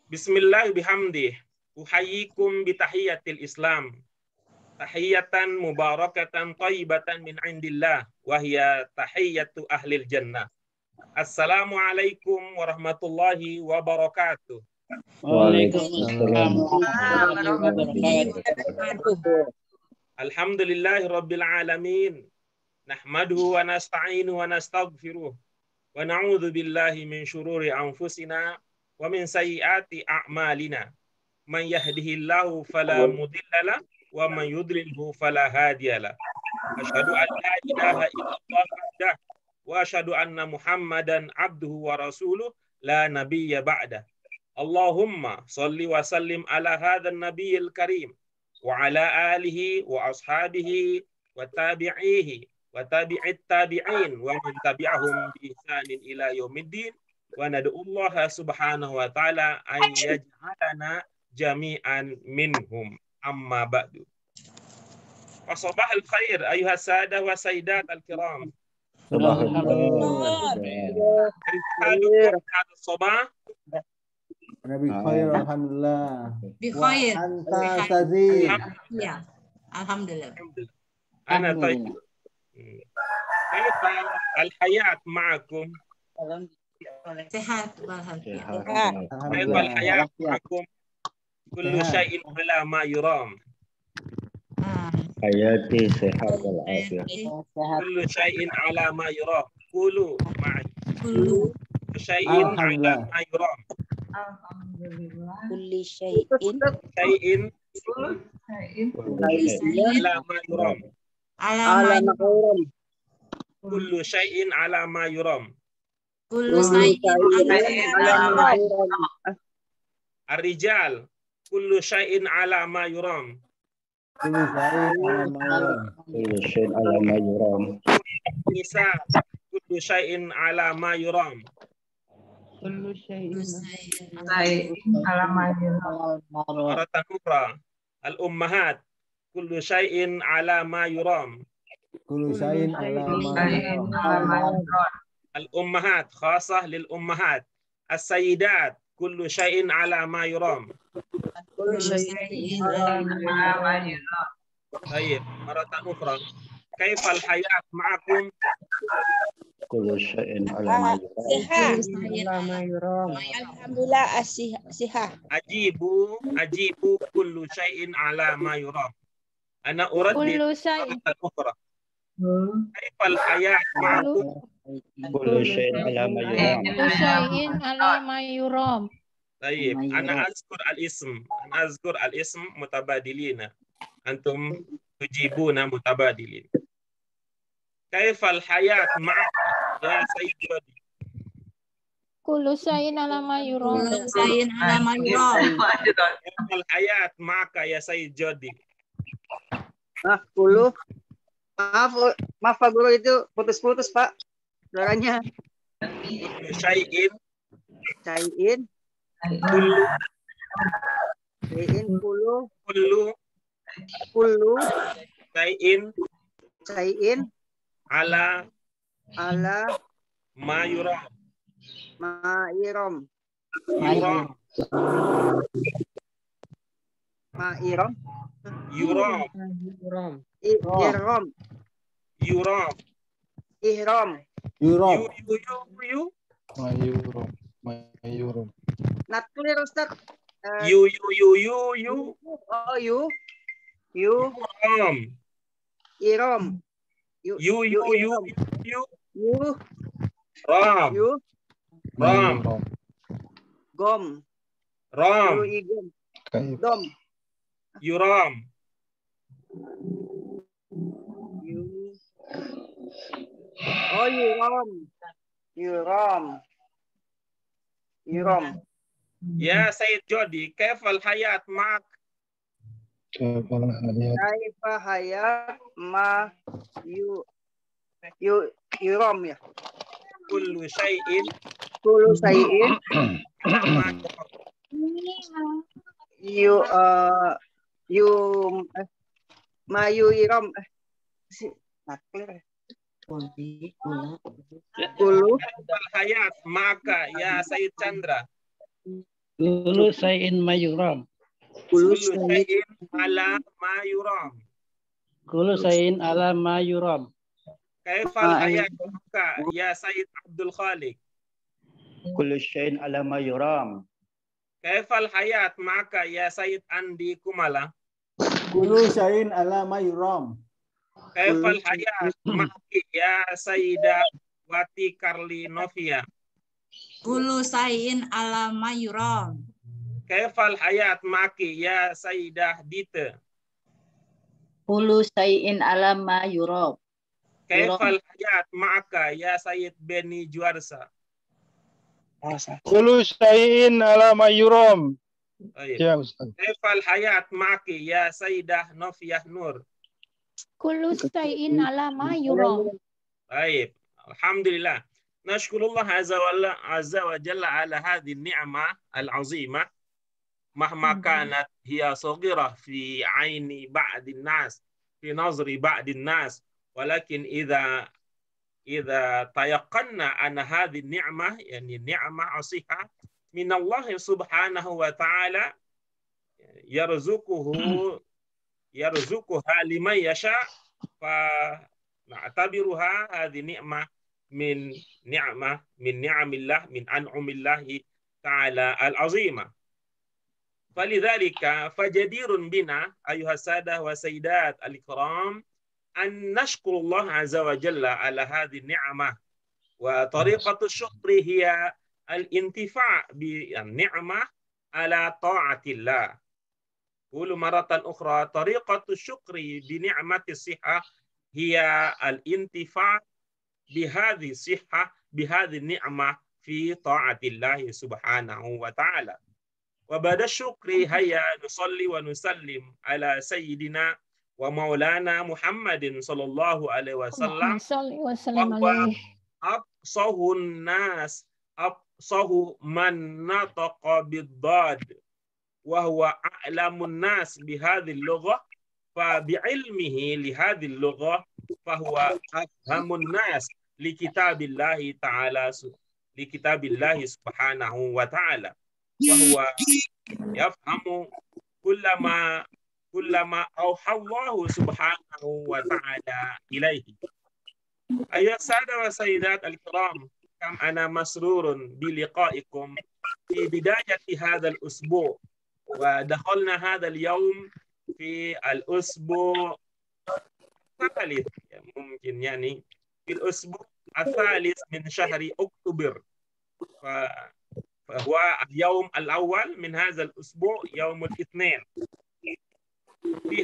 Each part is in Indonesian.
Bismillah bihamdih. Uhayyikum bitahiyatil Islam. Tahiyatan mubarakatan thayyibatan min indillah. Wahya tahiyatu ahlil jannah. Assalamualaikum warahmatullahi wabarakatuh. Waalaikumsalam. Alhamdulillahi rabbil alamin. Nahmaduhu wa nasta'inu wa nastaghfiruh. Wa na'udzu billahi min syururi anfusina wa min sayyiati a'malina. Man yahdihillahu fala mudilla wa man yudlilhu fala hadiyalah. Asyhadu an la ilaha illallah wahdah wa asyhadu anna Muhammadan abduhu wa rasuluh la nabiyya ba'dah. Allahumma salli wa sallim ala hadzal nabiyil karim wa ala alihi wa ashabihi wa tabi'ihi wa tabi'it tabi'in wa man tabi'ahum bi ihsanin ila yaumiddin wa nad'ullaha subhanahu wa ta'ala an yaj'alana jami'an minhum amma ba'du. Wa sabahal khair ayuha sadah wa sayyidat al-kiram. Sabahal khair. Sabah Nabi khair alhamdulillah. Bi khair. Anta Sazid. Ya. Alhamdulillah. Ana tayyib. Kaifa al-hayat ma'akum? Sehat walhamdulillah. Kaifa al-hayat ma'akum? Kullu syai'in ala ma yuram. Hayati sehat walafiat. Kullu syai'in ala ma yuram. Kullu ma'i. Kullu Syai'in ala ma yuram. Kulli syai'in Syai'in ala ma yuram. ala Kullu syai'in ala ma yuram. kullu syai'in ala Ar-rijal kullu syai'in ala ma yuram. Kullu syai'in Kullu syai'in ala ma yuram. Nisa kullu syai'in ala ma yuram. kullu syai'in Maratan ukhra. Al-ummahat kullu syai'in ala ma yuram. Kullu syai'in ala ma Al-ummahat khasah lil ummahat. As-sayyidat kullu syai'in ala ma yuram. kullu syai'in ala Baik, maratan ukhra. Kaifal hayat ma'akum? Kullu syai'in ala ma yuram. alhamdulillah asihah Ajibu kullu syai'in ala ma yuram. Ana uraddid Kullu syai'in maratan ukhra. Kaifal hayat ma'akum? Kullu syai'in ala ma yuram. ala ma yuram. Baik, ana azkur al-ism mutabadilina. Antum tujibuna mutabadilin. Kaifal hayat ma'aka ya Sayyid Jodi? Kullu syai'in ala ma yuram. Sayin ala ma yuram. Kaifal hayat ma'aka ya Sayyid Jodi? Kullu. Maaf Pak Guru, itu putus-putus Pak suaranya. Kullu syai'in kullu kullu syai'in ala ma yuram. ma'irom Yuram. ihram Europe. You. not clear Ustaz. You. Oh you Ram. irom You. Ram. Ram gom Ram. igom dom Yuram. yuram Ya Sayyid Jodi, kaifal hayat ma'ak? kaifa hayat ma yuram ya Kullu syai'in kullu syai'in yuram not clear. Kullu hayat ma'aka ya Sayyid Chandra. Kullu syai'in ma yuram. Kullu syai'in ala ma yuram. Kullu syai'in ala ma yuram. Kaifal hayat maka ya Sayyid Abdul Khaliq. Kullu syai'in ala ma yuram. Kaifal hayat maka ya Sayyid Andi Kumala. Kullu syai'in ala ma yuram. Kaifal hayat maki ya Sayyidah Wati Karlinovia. Kullu sayin ala ma yuram. Kaifal hayat maki ya Sayyidah Dita. Kullu syai'in ala ma yuram. Kaifal hayat maka ya Sayyid Beni Juarsa. Kullu syai'in ala ma yuram. Baik. Ya Ustaz. Kaifal hayat maki ya Sayyidah Nofiah Nur. Kullu syai'in ala ma yuram. Baik. Alhamdulillah. Nashkurullah azza wa jalla ala hadhihi an-ni'mah al-'azimah mahma kanat hiya saghirah fi 'aini ba'din nas fi nazri ba'din nas walakin idza tayaqqanna anna hadhihi an-ni'mah yani ni'mah 'asihah min Allah subhanahu wa ta'ala yarzuquha liman yasha fa na'tabiruha hadhihi ni'mah min ni'amillah min an'umillahi ta'ala al-azimah. Falidhalika fajadirun bina ayuha sadah wa sayyidat al-kiram an nashkurullah azza wa jalla ala hadhihi ni'mah wa tariqatu syukri hiya al-intifa' bi ni'mah ala ta'atillah. Qulu maratan ukhra tariqatu syukri bi ni'mati sihah hiya al-intifa' bihadhi sihah bihadhi ni'mah fi ta'atillahi subhanahu wa ta'ala. Wa ba'da syukri hayya nusalli wa nusallim ala sayyidina wa maulana Muhammadin sallallahu alaihi wasallam wa huwa aqsahun nas aqsahu man nataqa bid-dad wa huwa a'lamun nas bihadhi al-lughah fa bi'ilmihi li hadhi al-lughah fa huwa afhamun nas li kitabillahi ta'ala li kitabillahi subhanahu wa ta'ala wa huwa yafhamu kullama awha Allah subhanahu wa ta'ala ilayhi. Ayuha sada wa sayyidat al-kiram kam ana masrurun bi liqa'ikum fi bidayati hadha al-usbu' wa dakhalna hadha al-yawm fi al-usbu' الثالث ممكن يعني في الأسبوع الثالث من شهر أكتوبر فهو اليوم الأول من هذا الأسبوع يوم الاثنين. في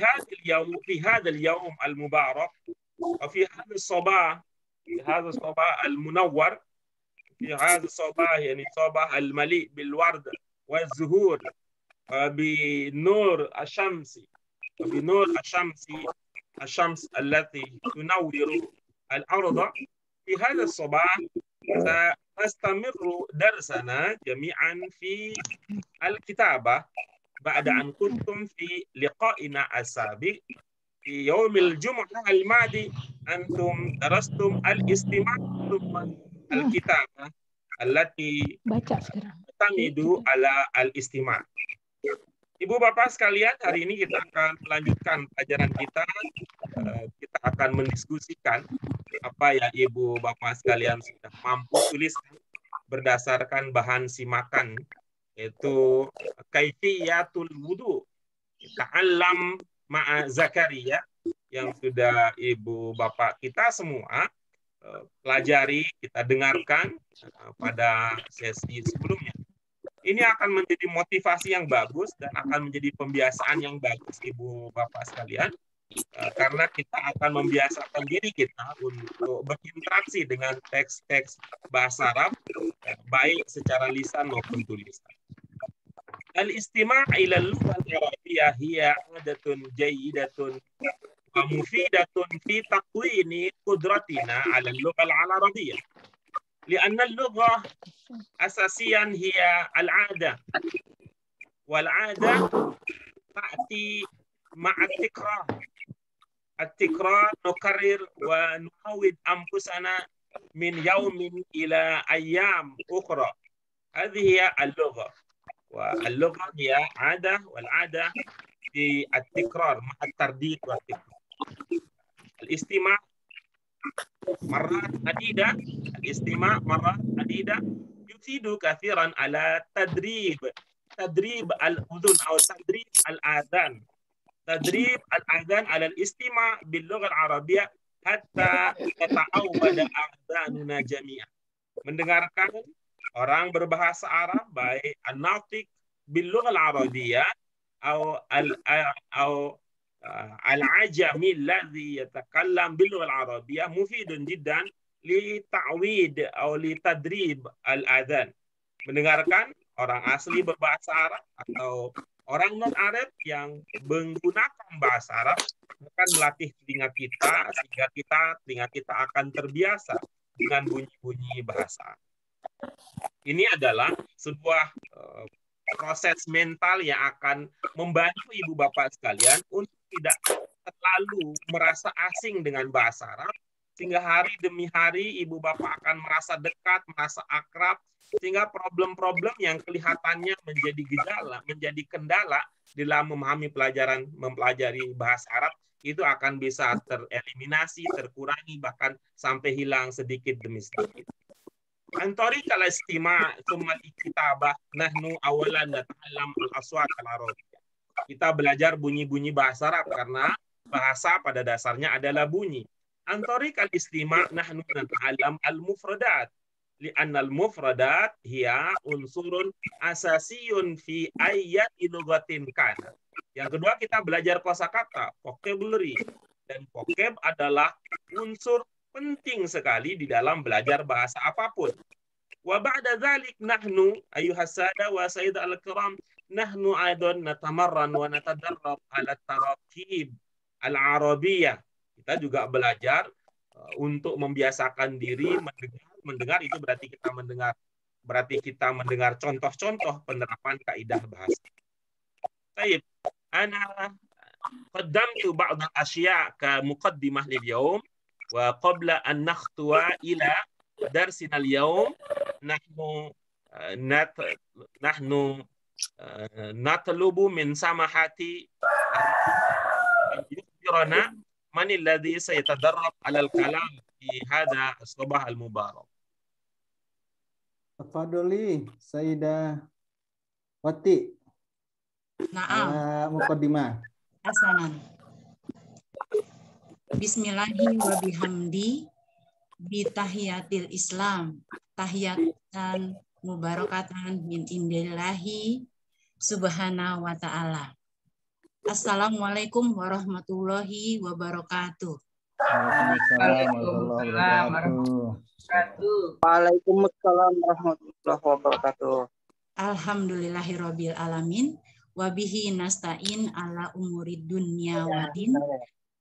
هذا اليوم المبارك وفي هذا الصباح المنور في هذا الصباح يعني صباح المليء بالورد والزهور وبنور الشمس الشمس التي تنور الأرض. في هذا الصباح سنستمر درسنا جميعا في الكتابة بعد أن كنتم في لقائنا السابق في يوم الجمعة الماضي أنتم درستم الاستماع ثم الكتابة التي تعتمد على الاستماع. Ibu Bapak sekalian, hari ini kita akan melanjutkan pelajaran kita. Kita akan mendiskusikan apa yang Ibu Bapak sekalian sudah mampu tuliskan berdasarkan bahan simakan, yaitu kaifiyatul wudu, ta'allam ma'a Zakaria, yang sudah Ibu Bapak kita semua pelajari, kita dengarkan pada sesi sebelumnya. Ini akan menjadi motivasi yang bagus dan akan menjadi pembiasaan yang bagus Ibu Bapak sekalian, karena kita akan membiasakan diri kita untuk berinteraksi dengan teks-teks bahasa Arab, baik secara lisan maupun tulisan. Al-istima' ila al-lughah al-arabiyyah hiya 'adatun jayyidatun wa mufidatun fi taqwini qudratina 'ala al-lughah al-arabiyyah. لأن اللغة أساسيا هي العادة، والعادة تأتي مع التكرار نكرر ونعود أنفسنا من يوم إلى أيام أخرى. هذه هي اللغة، واللغة هي عادة والعادة في التكرار مع الترديد والتكرار. الاستماع مرات عديدة الاستماع مرات عديدة يفيد كثيرا على تدريب الأذن أو تدريب الآذان على الاستماع باللغة العربية حتى تتعود آذاننا جميعا. Mendengarkan orang berbahasa Arab baik an-natiq bil-lughah al-arabiyyah أو العجمي الذي يتكلم باللغة العربية مفيد جدا لتعويد أو لتدريب الأذان. Mendengarkan orang asli berbahasa Arab atau orang non-Arab yang menggunakan bahasa Arab akan melatih telinga kita sehingga telinga kita akan terbiasa dengan bunyi-bunyi bahasa. Ini adalah sebuah proses mental yang akan membantu ibu bapak sekalian untuk tidak terlalu merasa asing dengan bahasa Arab, sehingga hari demi hari ibu bapak akan merasa dekat, merasa akrab, sehingga problem-problem yang kelihatannya menjadi kendala dalam mempelajari bahasa Arab itu akan bisa tereliminasi, terkurangi, bahkan sampai hilang sedikit demi sedikit. Antori kala istima' thumma al-kitabah nahnu awalan nata'allam al-aswat al-arabiyyah. Kita belajar bunyi-bunyi bahasa Arab karena bahasa pada dasarnya adalah bunyi. Antori kala istima' nahnu nata'allam al-mufradat. Li'anna al-mufradat hiya unsurun asasiyun fi ayyati lughatin kana. Yang kedua kita belajar kosakata, vocabulary. Dan vocab adalah unsur penting sekali di dalam belajar bahasa apapun. Wa ba'da dzalik nahnu ayyuhas sada wa sayyid al-kiram nahnu aidan natamarran wa natadarrab ala tarakib al-arabiyyah. Kita juga belajar untuk membiasakan diri mendengar itu berarti kita mendengar contoh-contoh penerapan kaidah bahasa. Baik, ana qaddamtu ba'd al-asya' ka muqaddimah lil yawm. وقبل أن نخطو إلى درسنا اليوم نحن نطلب من سماحتي أن يخبرنا من الذي سيتدرب على الكلام في هذا الصباح المبارك. تفضلي سيدة Wati. Naam. Muqaddimah. Hasanan. Bismillahi wa bihamdi bitahiyatil Islam tahiyatan mubarakatan min indillahi subhanahu wa ta'ala. Assalamualaikum warahmatullahi wabarakatuh. Waalaikumsalam warahmatullahi wabarakatuh. Alhamdulillahirabbil alamin wa bihi nasta'in ala umurid dunya wadin.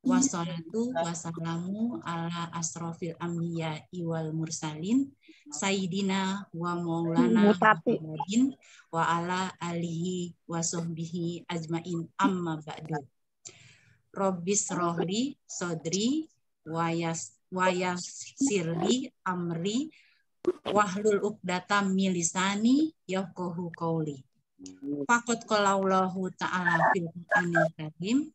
Wassalatu wassalamu ala asrofil anbiya wal mursalin sayyidina wa maulana Muhammadin wa ala alihi wa sahbihi ajmain amma ba'du. Rabbis rohli sodri wayassirli amri wahlul uqdatam milisani yafqahu qauli. Faqad qalaulahu ta'ala fil Qur'anil Karim.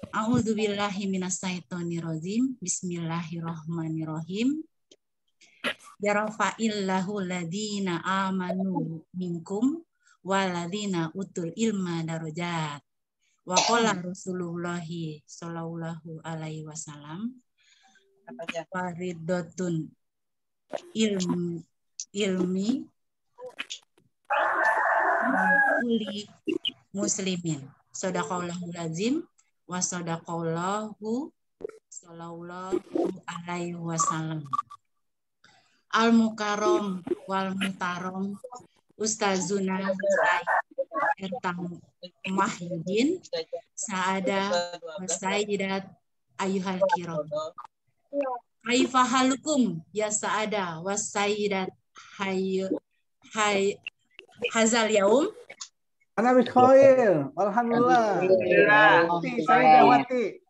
A'udzubillahi minasyaitonirrajim. Bismillahirrahmanirrahim. Yarfa'illahu ladina amanu minkum waladina utul ilma darajat. Wa qala Rasulullahi sallallahu alaihi wasallam faridotun ilmi kulli muslimin. Sadaqallahul azim. Wa sadaqallahu sallallahu alaihi wasallam. Al-mukarram wal mutaram Ustazuna Ertam Mahyudin Saada wa sayyidat ayyuhal kiram. Kaifahalukum ya Saada wa sayyidat hazal yaum. Ana bikhair. Alhamdulillah. Sayyidah Wati.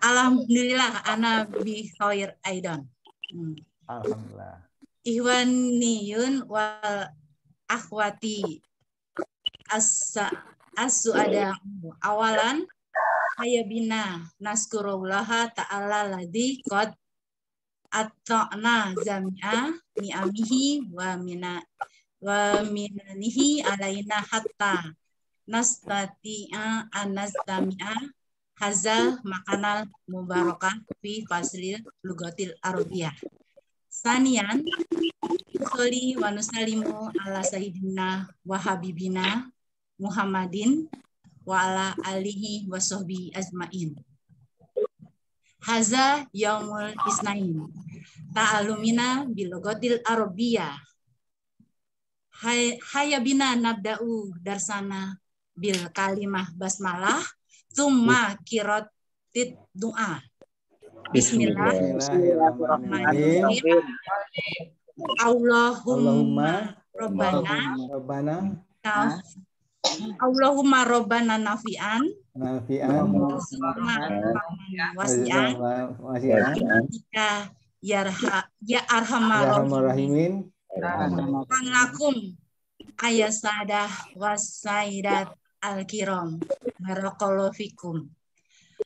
Alhamdulillah ana bikhair aidan. Alhamdulillah. Ihwaniyun wal akhwati as-su'ada. Awalan hayabina naskurullaha ta'ala ladzi qad ata'na jami'a ni'amihi wa minanihi alaina hatta nastati'a anastami'a hazal makanal mubarakah fi faslil lugatil arabiyah. Sanian Soli wa nusalimu ala sayyidina wa habibina Muhammadin wa ala alihi wa sahbihi ajmain. Haza yaumul isnain ta'alumina bilogotil arabiyah. Hayabina nabda'u darsana bil kalimah basmalah summa kirotit doa. Bismillahirrahmanirrahim. Allahumma Rabbana nafi'an wasi'an ya arhamar rahimin Panglakum ayasadah wasaidat al-kiram barakallahu fikum.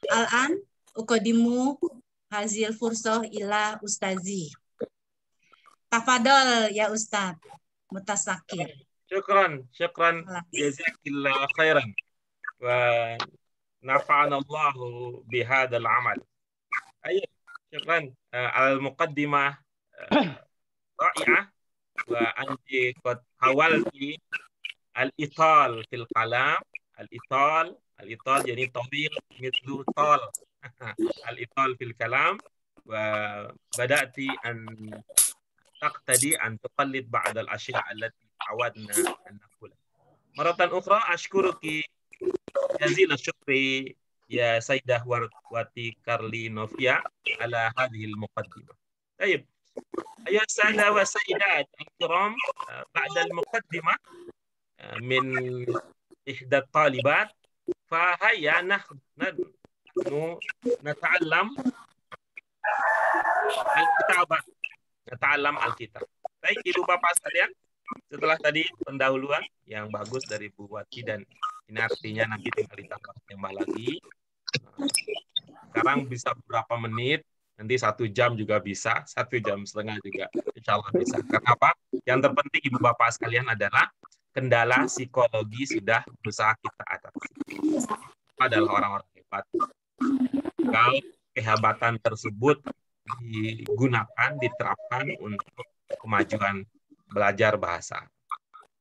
Al-an ukodimu hazil fursah ila ustazi. Tafadol ya Ustaz mutasakir. Syukran jazakillah khairan wa nafa'ana Allahu bihadzal amal. Ayo, syukran al-muqaddimah ra'i'ah wa anti qad hawalti al-ital fil kalam. Al-ital jadi tawil mithlu tal. Al-ital fil kalam wa bada'ti an taqtadi an tuqallid ba'd al-ashya' allati awadna an naqula. Maratan ukhra ashkuruki jazil syukri ya Sayyidah Wati Karlinovia ala hadhihi al-muqaddimah. Baik. Ayuha sahadah wa sayyidat al-kiram, ba'da al-muqaddimah min ihda talibat fa hayya nata'allam al-kitabah. Nata'allam al-kitab. Baik, Ibu Bapak sekalian, setelah tadi pendahuluan yang bagus dari Bu Wati dan ini artinya nanti tinggal ditambah lagi. Sekarang bisa beberapa menit, nanti 1 jam juga bisa, 1 jam setengah juga insya Allah bisa. Karena apa? Yang terpenting Ibu Bapak sekalian adalah kendala psikologi sudah berusaha kita atasi. Adalah orang-orang hebat. Kalau kehebatan tersebut digunakan, diterapkan untuk kemajuan belajar bahasa.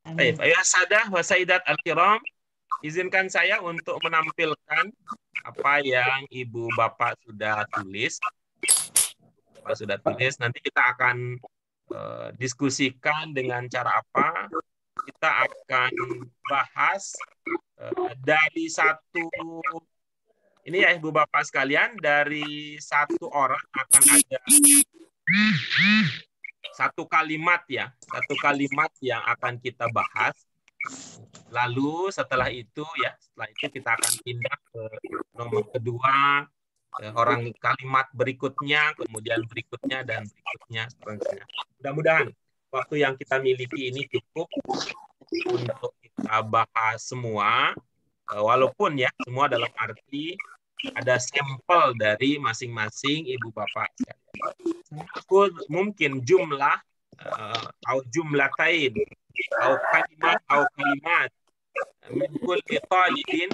Baik, ayuha sahadah wa sayyidat al-kiram, izinkan saya untuk menampilkan apa yang Ibu Bapak sudah tulis. Nanti kita akan diskusikan dengan cara apa. Kita akan bahas dari ini ya Ibu Bapak sekalian, dari 1 orang akan ada 1 kalimat ya, 1 kalimat yang akan kita bahas. Lalu setelah itu kita akan pindah ke nomor kedua, orang kalimat berikutnya, kemudian berikutnya dan berikutnya seterusnya. Mudah-mudahan waktu yang kita miliki ini cukup untuk kita bahas semua, walaupun ya semua dalam arti ada sampel dari masing-masing Ibu Bapak. Aku mungkin jumlah atau jumlatain atau kalimat min kulli talibin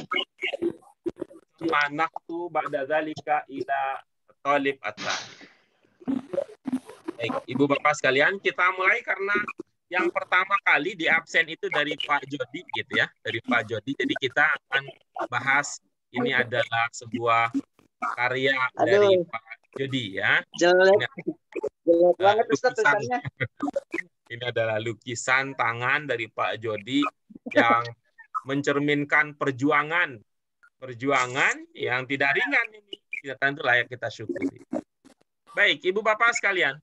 thumma naqtu ba'da dzalika ila talib at-tsani. Baik, Ibu Bapak sekalian, kita mulai karena yang pertama kali di absen itu dari Pak Jody gitu ya, dari Pak Jody. Jadi kita akan bahas ini adalah sebuah karya dari Pak Jody ya. Jelek banget Ustaz tulisannya. Ini adalah lukisan tangan dari Pak Jody yang mencerminkan perjuangan yang tidak ringan ini. Tentu layak kita syukuri. Baik, Ibu Bapak sekalian.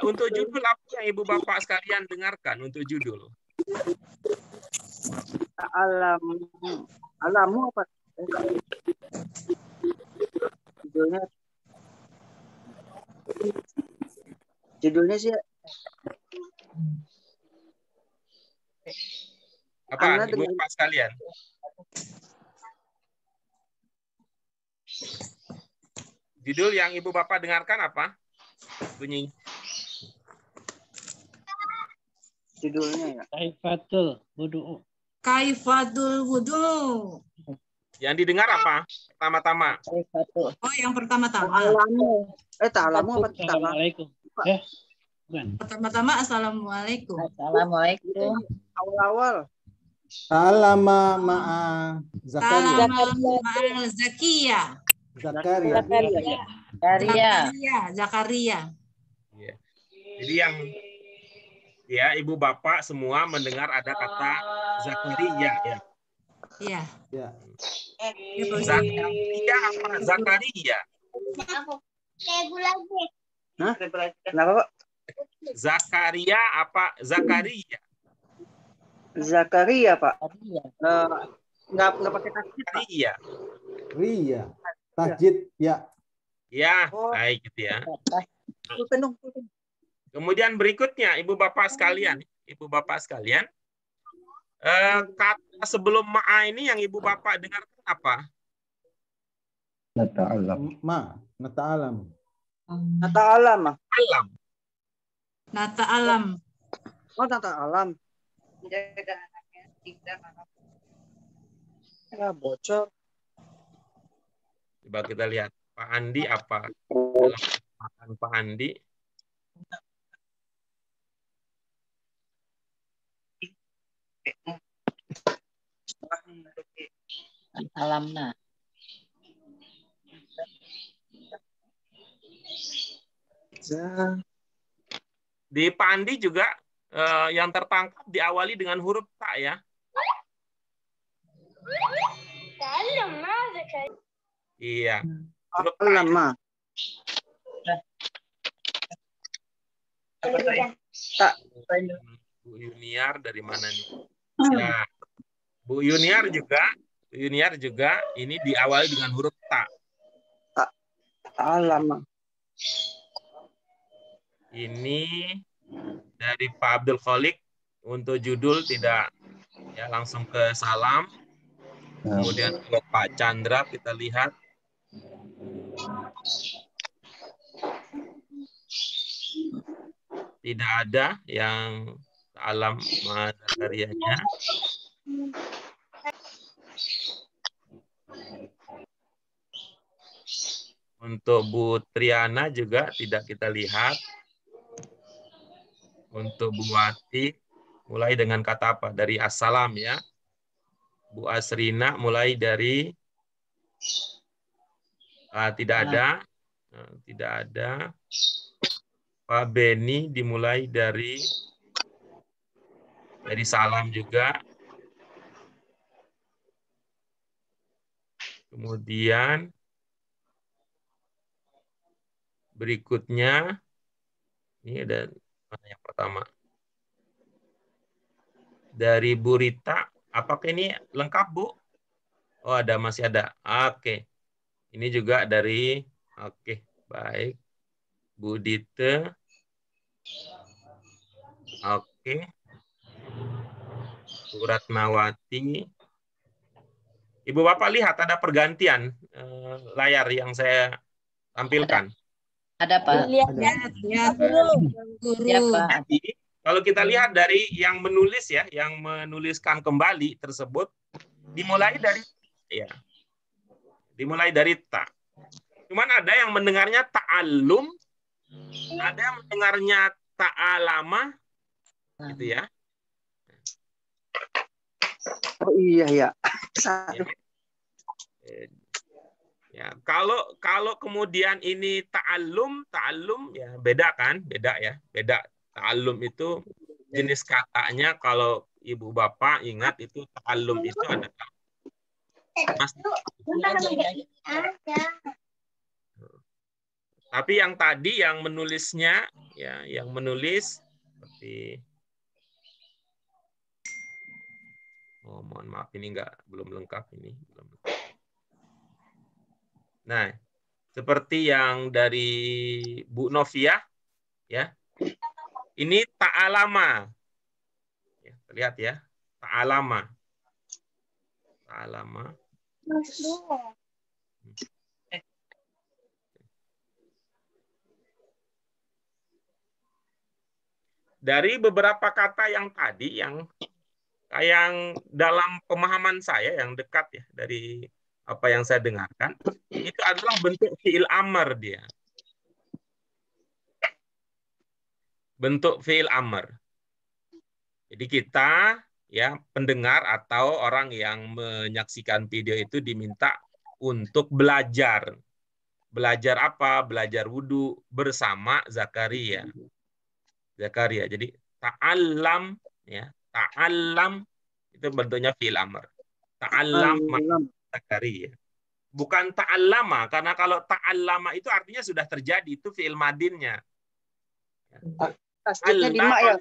Untuk judul apa yang Ibu Bapak sekalian dengarkan untuk judul? Alamu apa? Judulnya sih Apa Ana Ibu dengan Bapak sekalian? Judul yang Ibu Bapak dengarkan apa? Bunyi. judulnya ya. Kaifatul wudu. Kaifatul wudu. Yang didengar apa? Pertama-tama. Oh, yang pertama-tama. Ta'alamu. Ta'alamu apa ta'ala? Assalamualaikum. Bukan. Pertama-tama assalamualaikum. Assalamualaikum. Awal-awal. Salama ma'a Zakaria. Salam ma'al Zakia. Zakaria. Zakaria. Ya. Jadi yang ya Ibu Bapak semua mendengar ada kata Zakaria ya. Iya. Ya. Zakaria apa? Zakaria. Hah? Kenapa, Pak? Zakaria apa? Zakaria. Zakaria, Pak. Nggak pakai tasjid, Pak. Zakaria. Ria. Tajid ya. Ya, Oh. baik gitu ya. Penuh. Kemudian berikutnya, Ibu Bapak sekalian, kata sebelum ma'a ini yang Ibu Bapak dengarkan apa? Nata'alam. Nata'alam. Alam. Nata alam. Oh, nata'alam. Ya, bocor. Coba kita lihat Pak Andi apa dalam makan Pak Andi. Alamna. Di Pak Andi juga yang tertangkap diawali dengan huruf ta ya. Iya. Huruf ta. Lama. Tak. Bu Yuniar dari mana nih? Ya. Bu Yuniar juga ini diawali dengan huruf ta. Lama. Ini dari Pak Abdul Khalik untuk judul tidak ya langsung ke salam. Kemudian kalau Pak Chandra kita lihat tidak ada yang alam Zakarianya. Untuk Bu Triana juga tidak kita lihat. Untuk Bu Wati mulai dengan kata apa? Dari assalam ya. Bu Asrina mulai dari tidak ada. Pak Beni dimulai dari salam juga. Kemudian berikutnya ini ada mana yang pertama? Dari Bu Rita, apakah ini lengkap, Bu? Oh, masih ada. Oke. Ini juga dari baik. Bu Dite. Oke. Bu Ratnawati. Ibu Bapak lihat ada pergantian layar yang saya tampilkan. Ada, Pak. Lihat. Ya, Pak. Jadi, kalau kita lihat dari yang menulis ya, yang menuliskan kembali tersebut dimulai dari ta. Cuman ada yang mendengarnya ta'allum, ada yang mendengarnya ta'alama, gitu ya. Oh iya ya. Ya, kalau kemudian ini ta'allum ya beda kan? Beda ya. Beda. Ta'allum itu jenis katanya kalau Ibu Bapak ingat itu ta'allum itu adalah tapi yang tadi yang menulisnya ya, yang menulis seperti mohon maaf ini belum lengkap ini. Nah, seperti yang dari Bu Novia ya. Ini ta'alama. Ya, lihat ya. Ta'alama. Ta'alama. Dari beberapa kata yang tadi, yang dalam pemahaman saya yang dekat ya dari apa yang saya dengarkan, itu adalah bentuk fi'il amr dia. Bentuk fi'il amr. Jadi kita ya pendengar atau orang yang menyaksikan video itu diminta untuk belajar. Belajar apa? Belajar wudhu bersama Zakaria. Zakaria. Jadi ta'allam ya, ta'allam itu bentuknya fi'il amr. Ta'allam Zakaria. Bukan ta'allama, karena kalau ta'allama itu artinya sudah terjadi, itu fi'il madinnya. Tasjidnya di mak ya.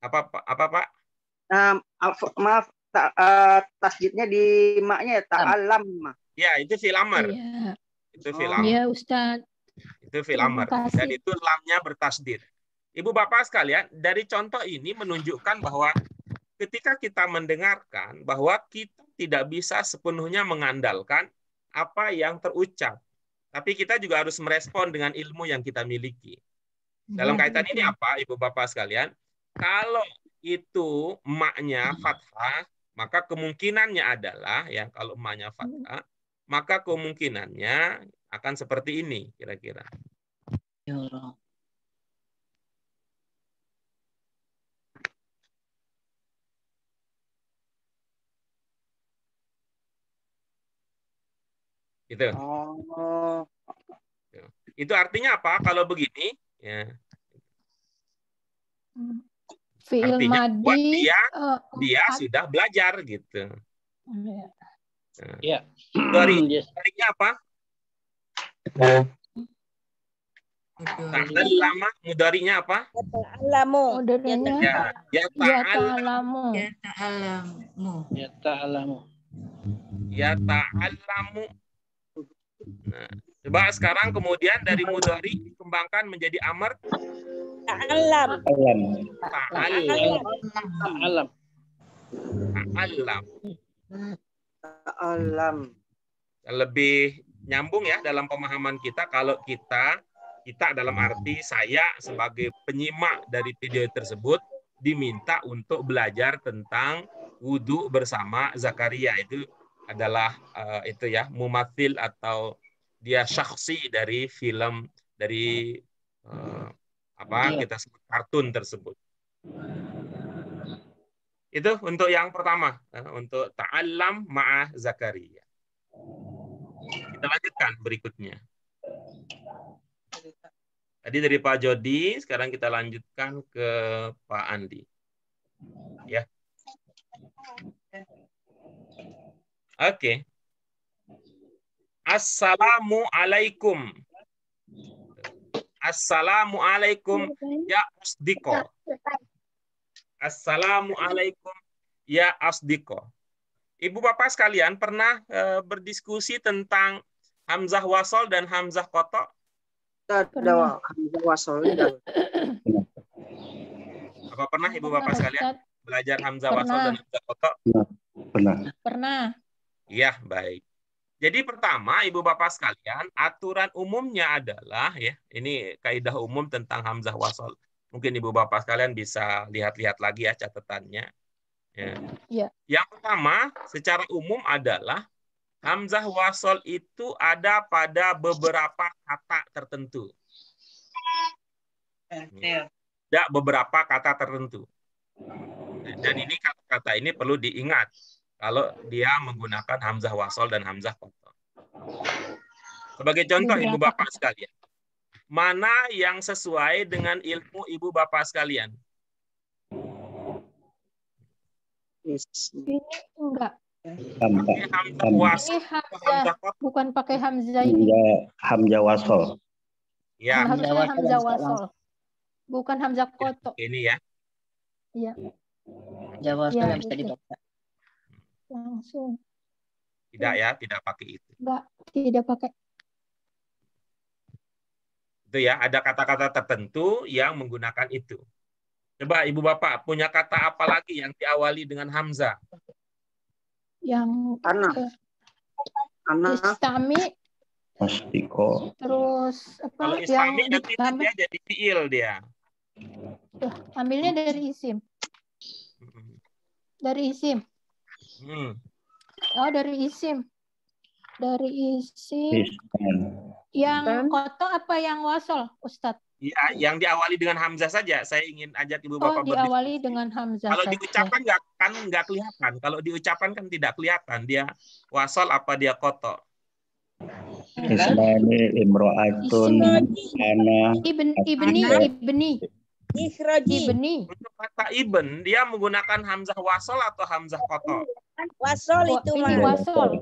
Apa Pak? Maaf, tasjidnya di maknya ya, ta'alam. Ya, itu fi'il amr. Iya. Itu fi'il amr. Iya, Ustaz. Itu fi'il amr. Dan itu lamnya bertasdid. Ibu Bapak sekalian, dari contoh ini menunjukkan bahwa ketika kita mendengarkan bahwa kita tidak bisa sepenuhnya mengandalkan apa yang terucap. Tapi kita juga harus merespon dengan ilmu yang kita miliki. Dalam kaitan ini apa, Ibu Bapak sekalian? Kalau itu maknya fathah, maka kemungkinannya adalah, ya kalau maknya fathah, maka kemungkinannya akan seperti ini kira-kira. Gitu. Itu artinya apa? Kalau begini, ya. Fi'il Artinya madi dia sudah belajar gitu. Ya. Baliknya apa? Ta'allama, mudarinya apa? Mudarinya Ya ta'allamu. Ya ta'alamu. Ya ta'allamu. Nah, coba sekarang kemudian dari mudhari dikembangkan menjadi amr. Ta'allam. Ta'alam. Ta'alam. Lebih nyambung ya dalam pemahaman kita kalau kita dalam arti saya sebagai penyimak dari video tersebut diminta untuk belajar tentang wudhu bersama Zakaria. Itu adalah itu ya mumathil atau dia syakhsi dari film dari kita sebut kartun tersebut. Itu untuk yang pertama, untuk ta'allam ma'ah Zakaria. Kita lanjutkan berikutnya. Tadi dari Pak Jody, sekarang kita lanjutkan ke Pak Andi. Ya. Oke. Assalamualaikum. Assalamualaikum ya asdiqo. Assalamualaikum ya asdiqo. Ibu Bapak sekalian pernah berdiskusi tentang hamzah wasol dan hamzah qata? Hamzah wasol. Apa pernah Ibu Bapak sekalian belajar hamzah wasol dan hamzah qata? Pernah. Iya, baik. Jadi pertama, Ibu Bapak sekalian, aturan umumnya adalah ya, ini kaidah umum tentang hamzah wasol. Mungkin Ibu Bapak sekalian bisa lihat-lihat lagi ya catatannya. Ya. Ya. Yang pertama, secara umum adalah hamzah wasol itu ada pada beberapa kata tertentu. Ada beberapa kata tertentu. Dan ini kata-kata ini perlu diingat kalau dia menggunakan hamzah wasol dan hamzah qata. Sebagai contoh Ibu Bapak sekalian, mana yang sesuai dengan ilmu Ibu Bapak sekalian? Ini enggak. Hamzah wasol, hamzah, bukan pakai hamzah ini. Hamzah wasol. Ya. Harusnya hamzah wasol. Bukan hamzah qata. Ini ya. Iya. Hamzah wasol yang bisa dibaca. Langsung. Tidak ya, tidak pakai itu. Enggak, tidak pakai. Itu ya, ada kata-kata tertentu yang menggunakan itu. Coba Ibu Bapak punya kata apa lagi yang diawali dengan hamzah? Yang Anak. istami, Mastiko. terus Kalau apa yang istami nanti ditambah, dia jadi fiil dia. ambilnya dari isim. Dari isim. Hmm. Oh, dari isim. Dari isim. Iskan. Yang koto apa yang wasol, Ustadz? Ya, yang diawali dengan hamzah saja. Saya ingin ajak Ibu Oh, Bapak diawali berdiskusi. dengan hamzah Kalau saja. diucapkan nggak kelihatan. Kalau diucapkan kan tidak kelihatan dia wasol apa dia koto. Isnani imro'atun ana Ibni. Untuk kata ibn dia menggunakan hamzah wasol atau hamzah koto. Wasol itu Ini mah. wasol.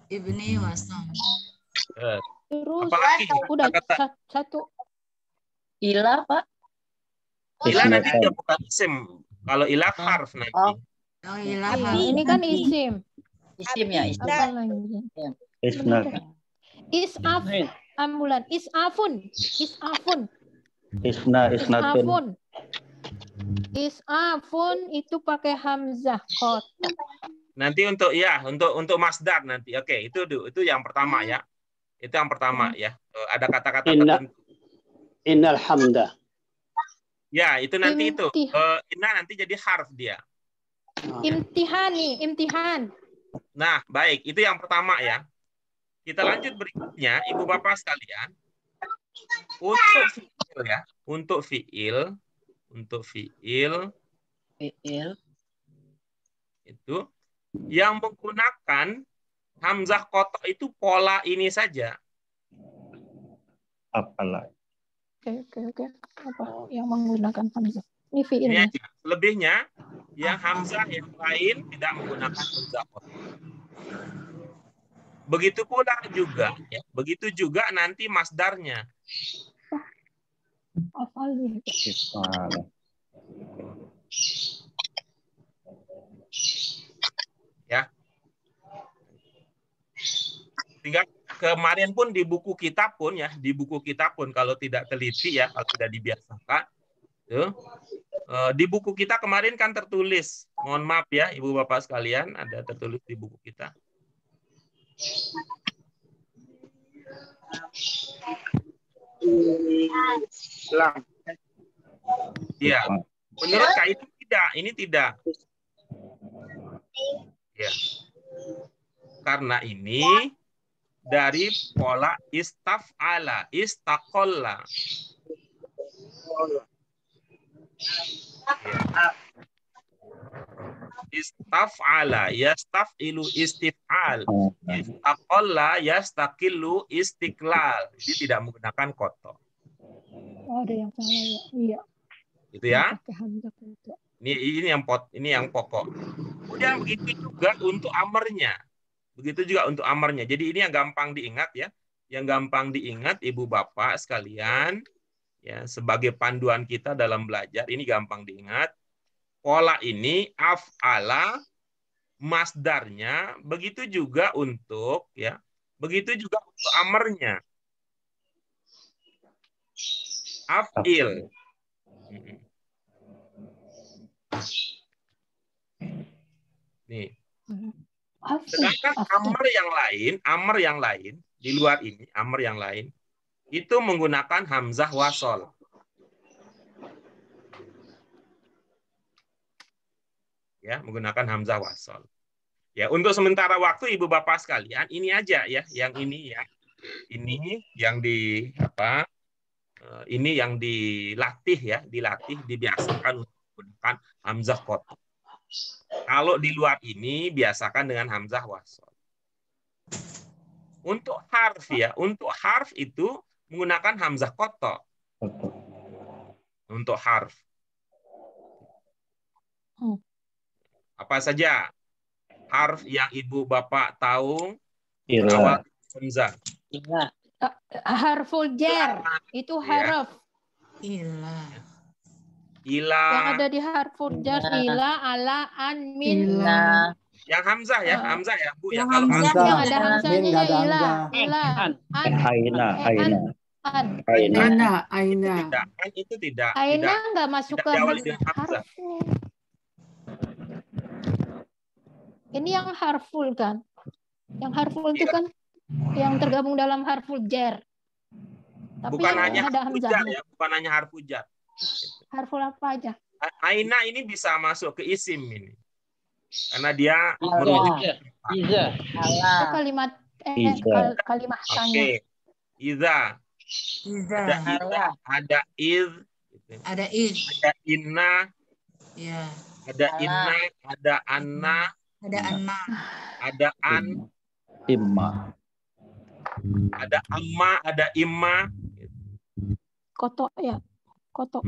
Ibni wasol. Terus Apalagi udah kata satu. Ila, Pak. ilah nanti dia bukan isim. Kalau ilah harf nanti. Oh, ilah. Ini kan isim. Isim ya, isim. Apa lagi? isnat Isaf. Ambulan. Isafun. isnatun Isafun itu pakai hamzah koto. Nanti untuk masdar nanti. Oke, itu yang pertama ya. Itu yang pertama ya. Ada kata-kata tertentu. Innal hamda. Ya, itu nanti itu. Imtihan. Inna nanti jadi harf dia. Imtihan. Nah, baik. Itu yang pertama ya. Kita lanjut berikutnya, Ibu Bapak sekalian. Untuk fiil ya. Untuk fiil itu yang menggunakan hamzah koto itu pola ini saja. apalah Oke. Apa yang menggunakan hamzah? Ini Ini fiilnya. aja. Selebihnya yang hamzah yang lain tidak menggunakan hamzah koto. Begitu pula juga ya. Begitu juga nanti masdarnya. Afalnya. ismalah Ya. Sehingga kemarin pun di buku kita pun kalau tidak teliti ya, kalau tidak dibiasakan, di buku kita kemarin kan tertulis, mohon maaf ya Ibu Bapak sekalian, ada tertulis di buku kita. Iya, menurut Kak itu tidak, ini tidak. Ya. Karena ini dari pola istaf'ala, istaqalla. Ya. Istaf'ala, yastaf'ilu istif'al. Istaqalla, yastaqillu istiqlal. Jadi tidak menggunakan koto. Oh, ada yang salah ya. Iya. Itu ya. Pakai hamzah koto. Ini yang pokok. Kemudian begitu juga untuk amarnya. Jadi ini yang gampang diingat ya. Yang gampang diingat Ibu Bapak sekalian ya, sebagai panduan kita dalam belajar, ini gampang diingat. Pola ini af'ala masdarnya, begitu juga untuk amarnya. Af'il. Nih. Sedangkan amar yang lain di luar ini, amar yang lain itu menggunakan hamzah wasol. Ya, menggunakan hamzah wasol. Ya, untuk sementara waktu Ibu Bapak sekalian, ini aja ya, yang ini ya. Ini yang dilatih ya, dibiasakan untuk menggunakan hamzah koto. Kalau di luar ini biasakan dengan hamzah wasol. Untuk harf itu menggunakan hamzah koto. Untuk harf. Apa saja harf yang Ibu Bapak tahu awal hamzah? Harful jar itu harf. Ila. Yang ada di harful jar ila, ala, an, min. Yang hamzah ya, hamzah ya Bu. Yang hamzah yang ada hamzahnya ila, an, aina An. Aina. Aina. Itu tidak. Aina Tidak. nggak masuk Tidak ke diawali dengan hamzah. harful. Ini yang harful kan? Yang harful itu kan yang tergabung dalam harful jar. Tapi Bukan yang hanya ada harfu jar hamzahnya. ya, bukan hanya harfu jar. Harful apa aja? Aina ini bisa masuk ke isim ini. Karena dia Iza. merujuk. Iza. Oh, kalimat Iza. kalimat Oke. tanya. Iza. Iza. Ada iza, ada iz, gitu. Ada iz. Ada inna, Ya. ada inna, ada anna, Ada anna. ada an, Imma. ada amma, ada imma. Kotok ya. Kotok.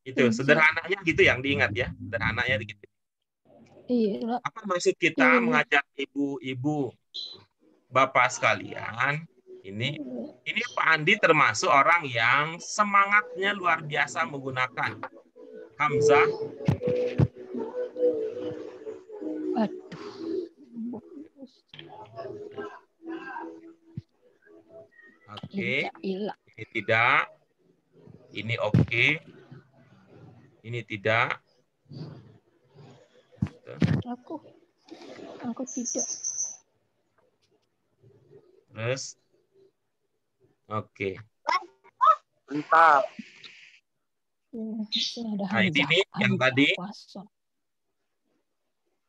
Itu sederhananya gitu yang diingat ya. Sederhananya gitu. Iya. Apa maksud kita mengajak ibu-ibu, bapak sekalian? Ini Pak Andi termasuk orang yang semangatnya luar biasa menggunakan hamzah. Oke. Ini tidak. Ini oke. Ini tidak. Aku tidak. Terus oke. Mantap. Nah, ini nih yang tadi.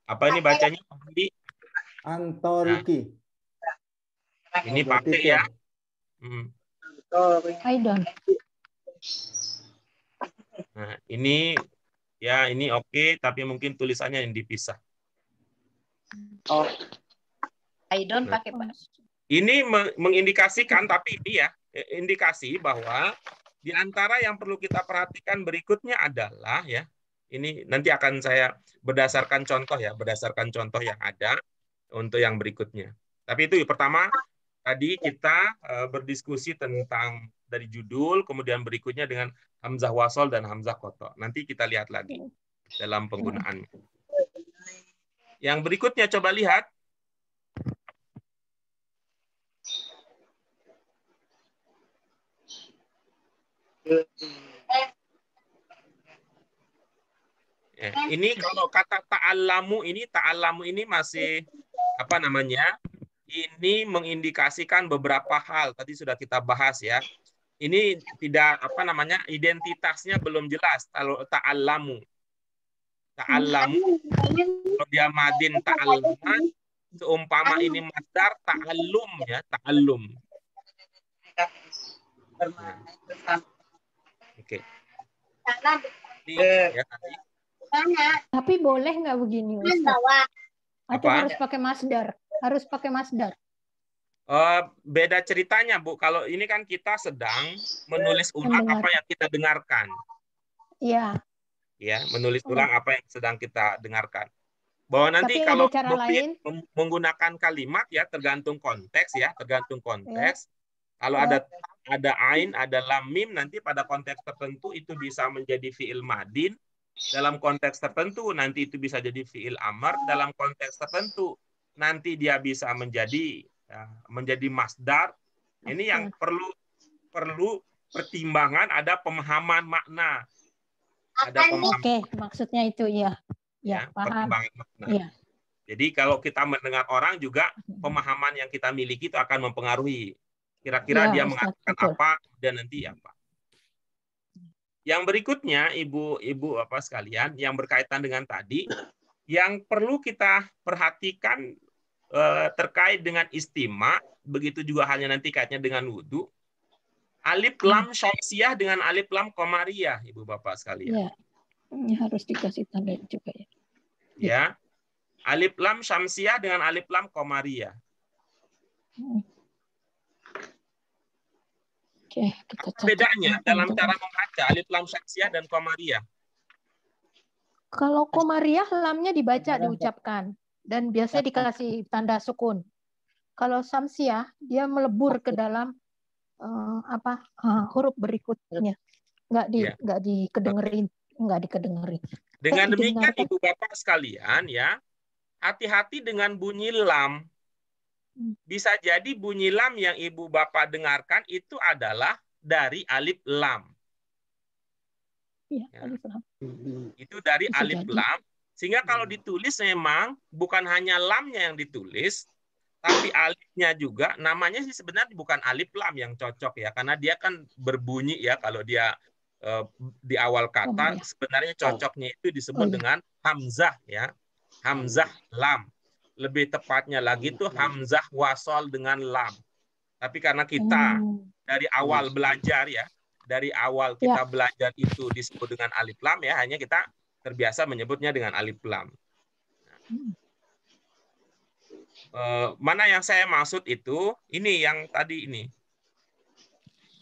Apa ini bacanya Pak Andi? Antoriki. Ini pakai ya. Aidan. Nah, ini ya ini oke, tapi mungkin tulisannya yang dipisah. Oh. Aidon pakai Pak. Ini mengindikasikan, tapi ini ya indikasi bahwa di antara yang perlu kita perhatikan berikutnya adalah ya, ini nanti akan saya berdasarkan contoh yang ada untuk yang berikutnya. Tapi itu pertama tadi kita berdiskusi tentang dari judul, kemudian berikutnya dengan hamzah wasol dan hamzah kotok. Nanti kita lihat lagi dalam penggunaannya. Yang berikutnya coba lihat. Ya, ini kalau kata ta'allamu ini masih apa namanya? Ini mengindikasikan beberapa hal. Tadi sudah kita bahas ya. Ini tidak apa namanya? Identitasnya belum jelas kalau ta'allamu. Ta'allamu kalau dia madin ta'allama, seumpama ini masdar ta'allum ya, ta'allum. Nah. Oke. Ya, tapi boleh nggak begini, Ustaz? Atau apa? harus pakai masdar? Harus pakai masdar. Beda ceritanya, Bu. Kalau ini kan kita sedang menulis ulang apa yang kita dengarkan. Iya. Ya, menulis ulang apa yang sedang kita dengarkan. Bahwa nanti tapi kalau cara lain menggunakan kalimat ya tergantung konteks ya, tergantung konteks. Ya. Kalau ada ain, ada lam mim, nanti pada konteks tertentu itu bisa menjadi fiil madin. Dalam konteks tertentu nanti itu bisa jadi fiil amar. Dalam konteks tertentu nanti dia bisa menjadi masdar. Ini yang perlu pertimbangan, ada pemahaman makna. Ada pemahaman. Oke, maksudnya itu ya. Ya, paham. Pertimbangan makna. Ya. Jadi kalau kita mendengar orang juga pemahaman yang kita miliki itu akan mempengaruhi. Kira-kira dia mengatakan apa dan nanti apa. Yang berikutnya, ibu-ibu apa sekalian, yang berkaitan dengan tadi, yang perlu kita perhatikan terkait dengan istima, begitu juga halnya nanti kaitnya dengan wudhu. Alif lam syamsiyah dengan alif lam qamariyah, ibu bapak sekalian. Ya, ini harus dikasih tanda juga ya. Ya, alif lam syamsiyah dengan alif lam qamariyah. Oke, apa bedanya dalam cara membaca alif lam syamsiyah dan qamariyah? Kalau qamariyah lamnya dibaca, diucapkan, dan biasanya dikasih tanda sukun. Kalau syamsiyah dia melebur ke dalam huruf berikutnya, nggak dikedengerin. Dengan demikian ibu bapak sekalian ya, hati-hati dengan bunyi lam. Bisa jadi bunyi lam yang ibu bapak dengarkan itu adalah dari alif lam. Iya, Ya. alif lam. Itu dari Bisa alif jadi. lam. Sehingga kalau ditulis memang bukan hanya lamnya yang ditulis, tapi alifnya juga. Namanya sih sebenarnya bukan alif lam yang cocok ya, karena dia kan berbunyi ya kalau dia di awal kata. iya. Sebenarnya cocoknya itu disebut dengan hamzah ya, hamzah lam. Lebih tepatnya lagi itu hamzah wasol dengan lam. Tapi karena kita dari awal belajar ya, dari awal kita belajar itu disebut dengan alif lam ya, hanya kita terbiasa menyebutnya dengan alif lam. Mana yang saya maksud itu, ini yang tadi ini.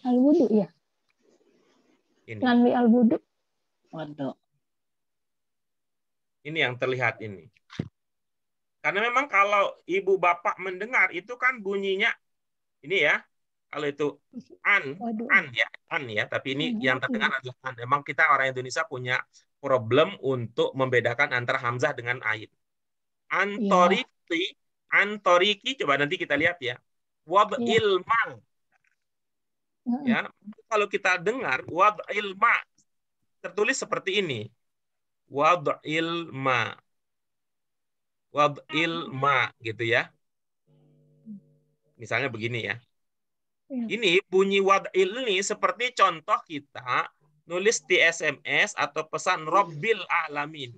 Al-wudu ya. Ini. Lanwi al-wudu. Waduh. Ini yang terlihat ini. Karena memang kalau ibu bapak mendengar itu kan bunyinya ini ya. Kalau itu an ya. Tapi ini yang terdengar adalah an. Memang kita orang Indonesia punya problem untuk membedakan antara hamzah dengan ain. Antoriki, coba nanti kita lihat ya. Wad'il ma. Ya, kalau kita dengar wad'il ma tertulis seperti ini. Wad'il ma gitu ya. Misalnya begini ya. Ini bunyi wad'il ini seperti contoh kita nulis di SMS atau pesan Rabbil Alamin.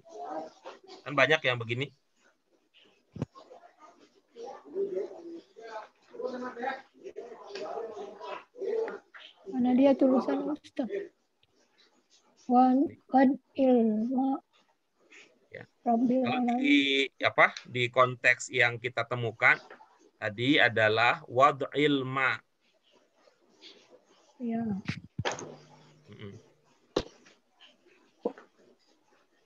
Kan banyak yang begini. Mana dia tulisan Ustaz? Wad'il ma. Rabbil Kalau di konteks yang kita temukan tadi adalah wad'il ma. Ya.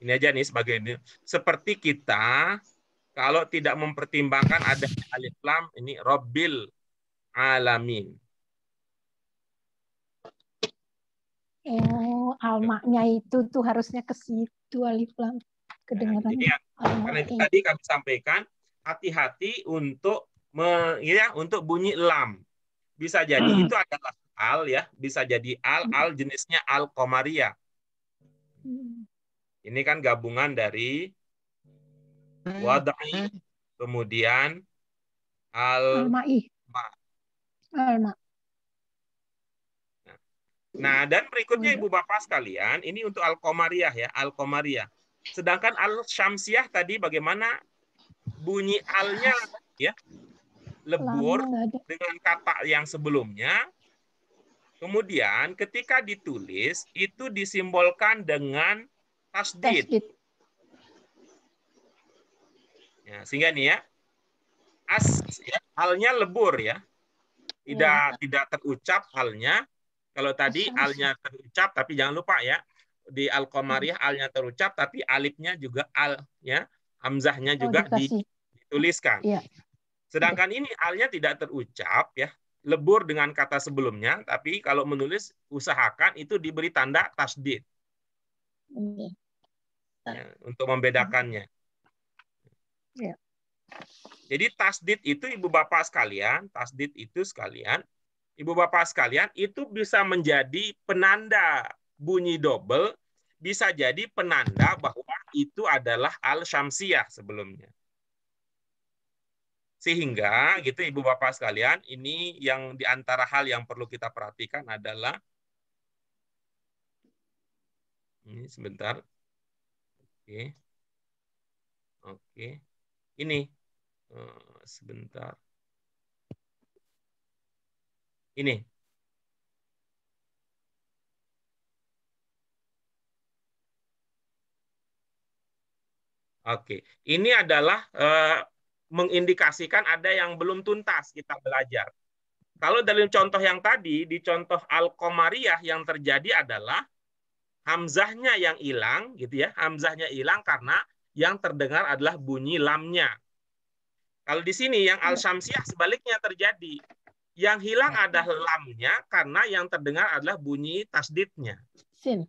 Ini aja nih sebagai ini. Seperti kita kalau tidak mempertimbangkan ada alif lam, ini Rabbil Alamin. Oh, almaknya itu tuh harusnya ke situ alif lam. Kedengaran. Jadi karena itu tadi kami sampaikan hati-hati untuk untuk bunyi lam. Bisa jadi itu adalah al ya, bisa jadi al jenisnya al qamariyah. Ini kan gabungan dari wad'i kemudian al-ma. Nah, dan berikutnya Ibu Bapak sekalian, ini untuk al-qamariyah ya, al-qamariyah. Sedangkan al-syamsiyah tadi bagaimana bunyi alnya ya? Lebur dengan kata yang sebelumnya. Kemudian ketika ditulis itu disimbolkan dengan tasdid. Ya, sehingga nih ya, alnya lebur ya. Tidak terucap alnya. Kalau tadi alnya terucap, tapi jangan lupa ya, di al-qamariyah alnya terucap, tapi alifnya juga al ya, hamzahnya juga dituliskan. Ya. Sedangkan ini alnya tidak terucap ya, lebur dengan kata sebelumnya, tapi kalau menulis usahakan itu diberi tanda tasdid ya, untuk membedakannya. Ya. Jadi tasdid itu Ibu Bapak sekalian, Ibu Bapak sekalian itu bisa menjadi penanda bunyi double, bisa jadi penanda bahwa itu adalah al-syamsiyah sebelumnya. Sehingga gitu Ibu Bapak sekalian, ini yang diantara hal yang perlu kita perhatikan adalah ini sebentar. Oke. Ini sebentar. Ini. Oke. Ini adalah mengindikasikan ada yang belum tuntas kita belajar. Kalau dari contoh yang tadi, di contoh al-qamariyah yang terjadi adalah hamzahnya yang hilang, gitu ya. Hamzahnya hilang karena yang terdengar adalah bunyi lamnya. Kalau di sini yang al-syamsiyah sebaliknya terjadi. Yang hilang adalah lamnya karena yang terdengar adalah bunyi tasdidnya. Sin.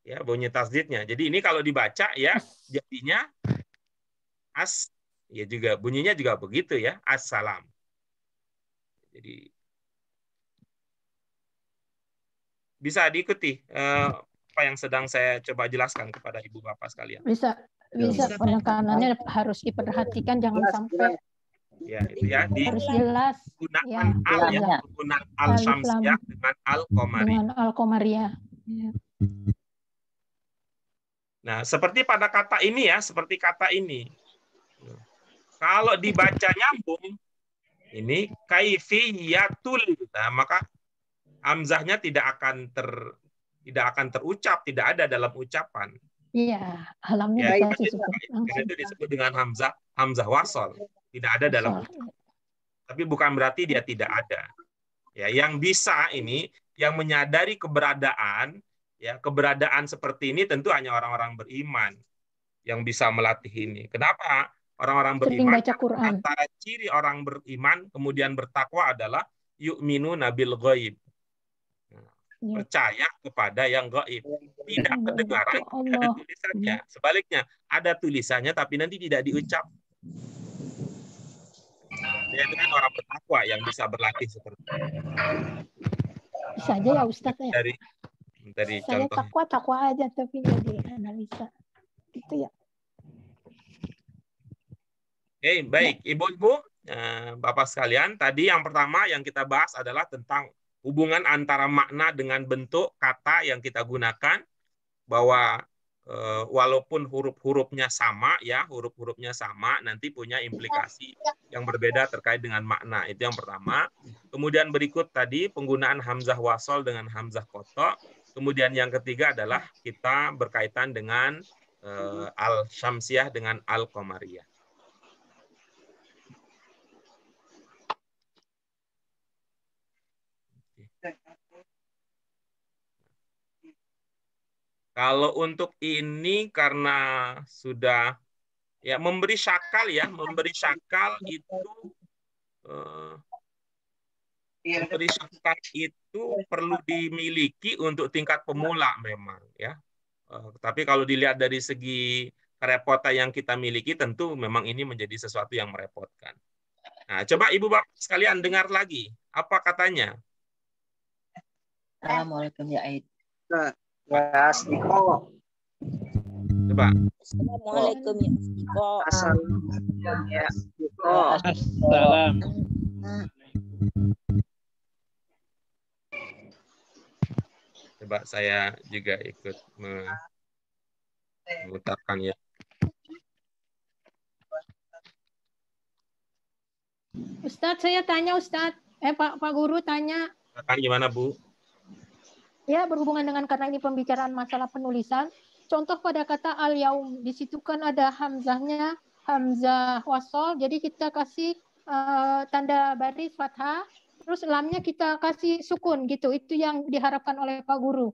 Ya, bunyi tasdidnya. Jadi ini kalau dibaca ya jadinya as ya juga bunyinya juga begitu ya, assalam. Jadi bisa diikuti apa yang sedang saya coba jelaskan kepada ibu bapak sekalian. Bisa penekanannya harus diperhatikan, jangan sampai Ya, itu ya harus jelas. Gunakan Ya, al ya, gunakan al Alif lam. syamsiyah dengan al qamariyah. Dengan al-qamariyah. Ya. Nah, seperti pada kata ini ya, seperti kata ini. Kalau dibaca nyambung, ini kaifiyatul, nah, maka hamzahnya tidak akan terucap, tidak ada dalam ucapan. Iya, alamnya Ya, dikasih sukun. karena itu disebut dengan hamzah wasol, tidak ada dalam ucapan. Tapi bukan berarti dia tidak ada. Ya, yang bisa ini, yang menyadari keberadaan, ya keberadaan seperti ini tentu hanya orang-orang beriman yang bisa melatih ini. Kenapa? Orang-orang beriman, baca Quran. Antara ciri orang beriman kemudian bertakwa adalah yu'minu nabil ghaib. Percaya kepada yang gaib. Tidak kedengaran, ada tulisannya. Sebaliknya, ada tulisannya tapi nanti tidak diucap. Ya, itu kan orang bertakwa yang bisa berlatih seperti itu. Bisa aja ya Ustadz ya. Dari Saya contoh. takwa aja tapi nggak dianalisa. Gitu ya. Oke, baik. Ibu-ibu, Bapak sekalian, tadi yang pertama yang kita bahas adalah tentang hubungan antara makna dengan bentuk kata yang kita gunakan, bahwa walaupun huruf-hurufnya sama, ya huruf-hurufnya sama, nanti punya implikasi yang berbeda terkait dengan makna. Itu yang pertama. Kemudian berikut tadi penggunaan hamzah wasol dengan hamzah qata. Kemudian yang ketiga adalah kita berkaitan dengan al-syamsiyah dengan al-qamariyah. Kalau untuk ini karena sudah ya memberi syakal itu perlu dimiliki untuk tingkat pemula memang ya. Tapi kalau dilihat dari segi kerepotan yang kita miliki tentu memang ini menjadi sesuatu yang merepotkan. Nah, coba Ibu Bapak sekalian dengar lagi apa katanya. Assalamualaikum ya Aid. Ya, Astiko. Coba. Assalamualaikum ya Astiko. Assalamualaikum ya Astiko. Assalam. Coba saya juga ikut memutarkan ya. Ustadz, saya tanya Ustadz. Pak Guru tanya. Kan gimana Bu? Ya, berhubungan dengan karena ini pembicaraan masalah penulisan. Contoh pada kata al-yaum, di situ kan ada hamzahnya, hamzah wasol. Jadi kita kasih tanda baris fathah, terus lamnya kita kasih sukun gitu. Itu yang diharapkan oleh Pak Guru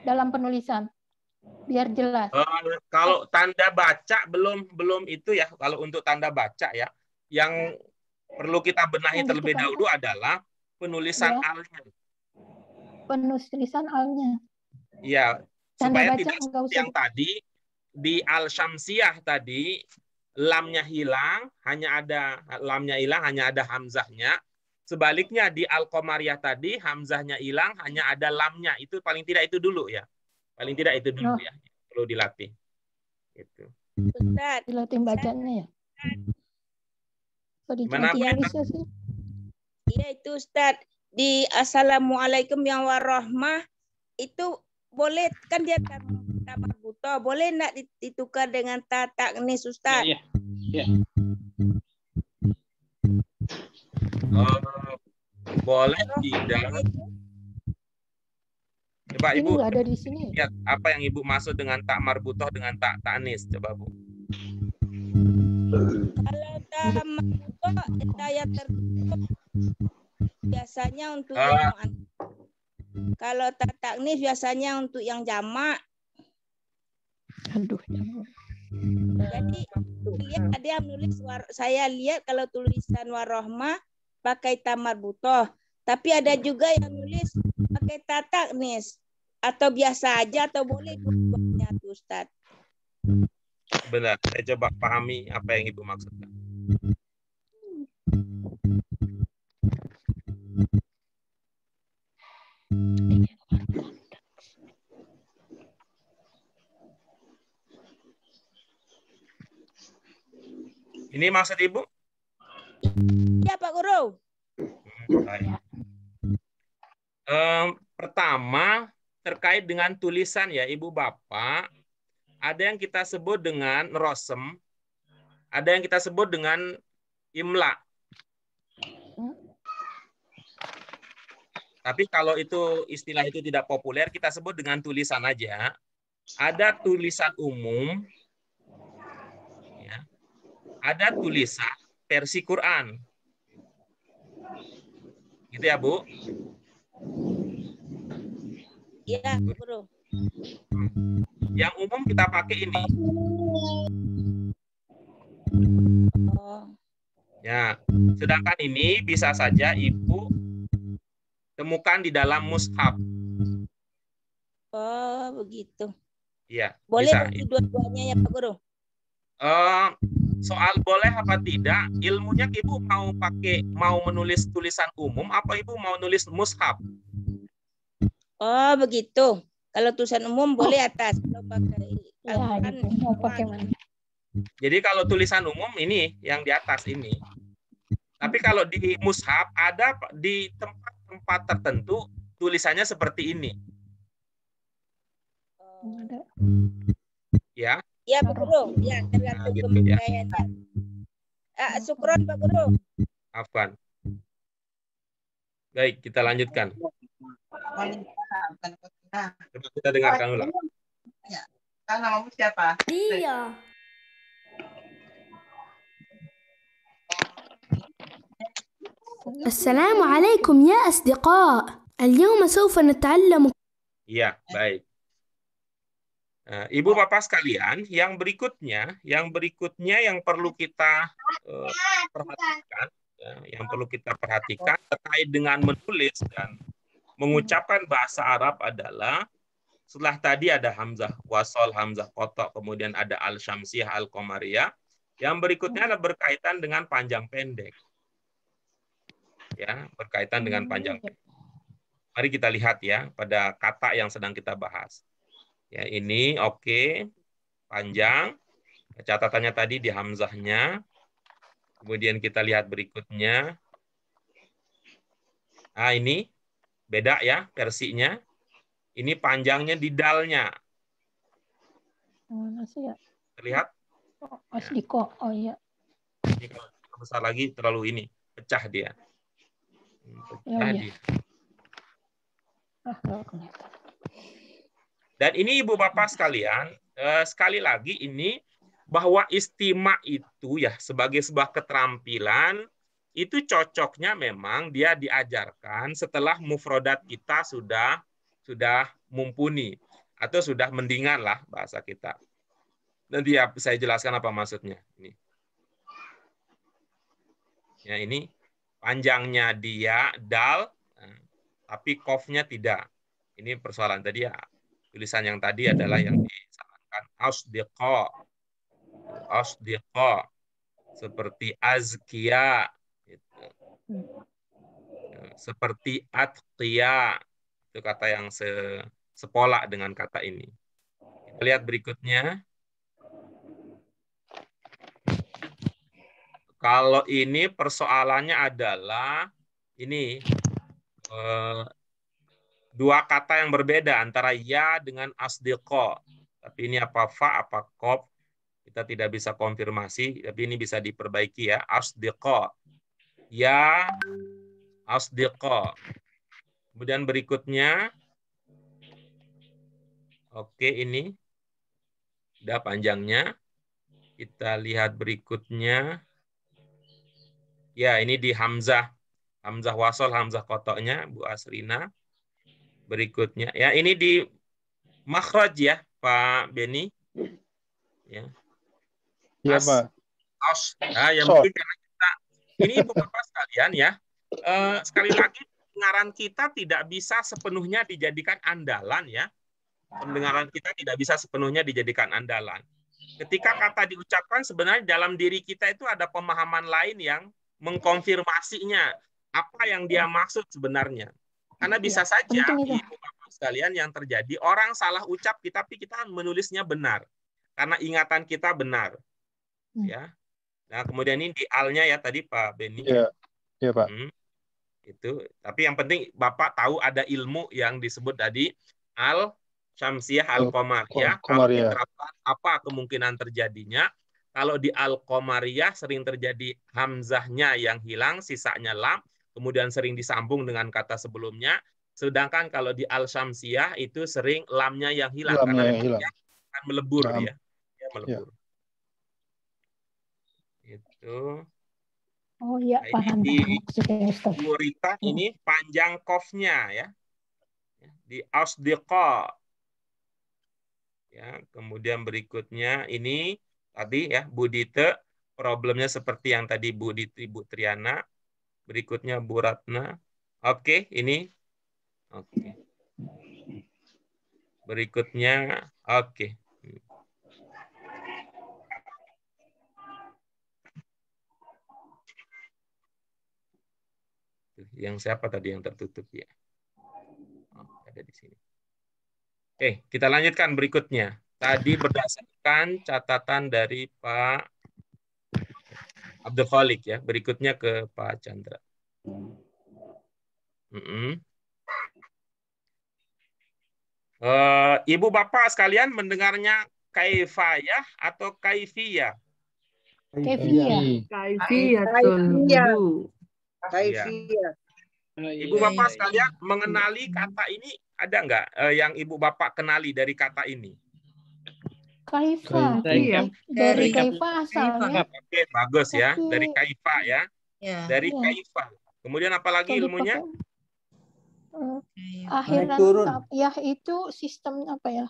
dalam penulisan. Biar jelas. Kalau tanda baca belum itu ya. Kalau untuk tanda baca ya, yang perlu kita benahi terlebih dahulu adalah penulisan alnya. Penulisan alnya. Ya, Tanda supaya baca tidak seperti yang tadi di al-syamsiyah tadi lamnya hilang, hanya ada hamzahnya. Sebaliknya di al-qamariyah tadi hamzahnya hilang, hanya ada lamnya. Itu paling tidak itu dulu ya. Paling tidak itu dulu ya. Perlu dilatih. Gitu. Ustaz, dilatih bacanya ya. Mana sih? Iya itu Ustaz. Di Assalamualaikum yang warahmah itu boleh kan dia tambah buta, boleh nak ditukar dengan ta taknis Ustaz? Iya. Iya. Boleh tidak? Coba Ini Ibu nggak ada di sini. lihat apa yang Ibu maksud dengan tak marbutoh dengan tak tanis. Coba Bu. Kalau tak marbutoh saya tertutup. Biasanya untuk yang kalau tak taknis biasanya untuk yang jamak. Aduh. Jadi lihat ada yang nulis saya lihat kalau tulisan warahmah pakai tamar butoh, tapi ada juga yang nulis pakai tataknis atau biasa aja atau boleh dua-duanya Ustaz. Benar, saya coba pahami apa yang Ibu maksudkan. Ini maksud Ibu? Ya, Pak Guru. Baik. Pertama, terkait dengan tulisan ya, Ibu Bapak, ada yang kita sebut dengan rosem, ada yang kita sebut dengan imla. Tapi kalau itu istilah itu tidak populer, kita sebut dengan tulisan aja. Ada tulisan umum, ya. Ada tulisan versi Quran. Gitu ya, Bu? Iya, Pak Guru. Yang umum kita pakai ini. Oh. Ya, sedangkan ini bisa saja Ibu temukan di dalam mushaf. Oh, begitu. Iya, Boleh bisa. berarti dua-duanya ya, Pak Guru? Soal boleh apa tidak, ilmunya Ibu mau menulis tulisan umum apa Ibu mau nulis mushaf? Oh, begitu. Kalau tulisan umum boleh atas. Kalau pakai Ya, Al-Quran, gitu. Mau pakai mana? Jadi kalau tulisan umum ini yang di atas ini. Tapi kalau di mushaf ada di tempat-tempat tertentu tulisannya seperti ini. Ada. Ya. ya, Pak Guru. Ya, tergantung Nah, gitu ya. pemakaiannya. Syukron, Pak Guru. Afwan. Baik, kita lanjutkan. Coba kita dengarkan ulang. Kan namamu siapa? Dia. السلام عليكم يا أصدقاء اليوم سوف نتعلم. Iya, baik. Nah, Ibu Bapak sekalian, yang berikutnya yang perlu kita perhatikan, ya, yang perlu kita perhatikan terkait dengan menulis dan mengucapkan bahasa Arab adalah setelah tadi ada hamzah wasol, hamzah kotok, kemudian ada al-syamsiyah, al-qamariyah. Yang berikutnya adalah berkaitan dengan panjang pendek. Ya, berkaitan dengan panjang pendek. Mari kita lihat ya pada kata yang sedang kita bahas. Ya, ini oke, panjang. Catatannya tadi di hamzahnya. Kemudian kita lihat berikutnya. Nah, ini beda ya versinya. Ini panjangnya di dalnya. Mana sih ya? Terlihat? Oh, Asdiko. Oh iya. Ini kalau besar lagi terlalu ini, pecah dia. Pecah iya. dia. Nggak kelihatan. Dan ini Ibu Bapak sekalian, sekali lagi ini bahwa istima itu ya sebagai sebuah keterampilan itu cocoknya memang dia diajarkan setelah mufrodat kita sudah mumpuni atau sudah mendingan lah bahasa kita. Nanti ya saya jelaskan apa maksudnya. Ini. Ya, ini panjangnya dia dal, tapi qafnya tidak. Ini persoalan tadi ya. Tulisan yang tadi adalah yang disarankan asdiqa, seperti azkiya, gitu. Seperti atqiya, itu kata yang sepola dengan kata ini. Kita lihat berikutnya. Kalau ini persoalannya adalah ini dua kata yang berbeda antara ya dengan asdiqa. Tapi ini apa fa, apa qaf, kita tidak bisa konfirmasi, tapi ini bisa diperbaiki ya. Asdiqa. Ya, asdiqa. Kemudian berikutnya, oke ini, udah panjangnya. Kita lihat berikutnya. Ya, ini di hamzah. Hamzah wasol, hamzah kotoknya, Bu Asrina. Berikutnya, ya ini di makhraj ya, Pak Beni. Ya, Iya, Pak. Ya mungkin karena kita, ini Ibu Bapak sekalian ya, sekali lagi pendengaran kita tidak bisa sepenuhnya dijadikan andalan ya. Pendengaran kita tidak bisa sepenuhnya dijadikan andalan. Ketika kata diucapkan, sebenarnya dalam diri kita itu ada pemahaman lain yang mengkonfirmasinya apa yang dia maksud sebenarnya. Karena bisa saja ibu bapak sekalian yang terjadi orang salah ucap tapi kita menulisnya benar karena ingatan kita benar. Ya. Nah, kemudian ini di alnya ya tadi Pak Beni. Iya, Pak. Itu. Tapi yang penting Bapak tahu ada ilmu yang disebut tadi al-syamsiyah al-qamariyah. Kalau diterapkan apa kemungkinan terjadinya? Kalau di al-qamariyah sering terjadi hamzahnya yang hilang, sisanya lam, kemudian sering disambung dengan kata sebelumnya. Sedangkan kalau di al-syamsiyah itu sering lamnya yang hilang karena memang akan melebur ya. Ya melebur. Itu. Oh iya, nah, paham. Di Muritan ini panjang qafnya ya. Di asdiqa. Ya, kemudian berikutnya ini tadi ya Budite, problemnya seperti yang tadi Buditi, Bu Triana. Berikutnya Bu Ratna. Oke, ini. Oke. Berikutnya oke. Yang siapa tadi yang tertutup ya? Oh, ada di sini. Oke, kita lanjutkan berikutnya. Tadi berdasarkan catatan dari Pak Abdul Khalik ya. Berikutnya ke Pak Chandra. Ibu bapak sekalian mendengarnya kaifayah atau kaifiyah? Kaifiyah. Ibu bapak sekalian mengenali kata ini ada nggak yang ibu bapak kenali dari kata ini? Kaifa. Dari kaifa asalnya. Oke, bagus ya. Dari kaifa ya. Dari kaifa. Kemudian apalagi ilmunya? Akhiran ya itu sistem apa ya?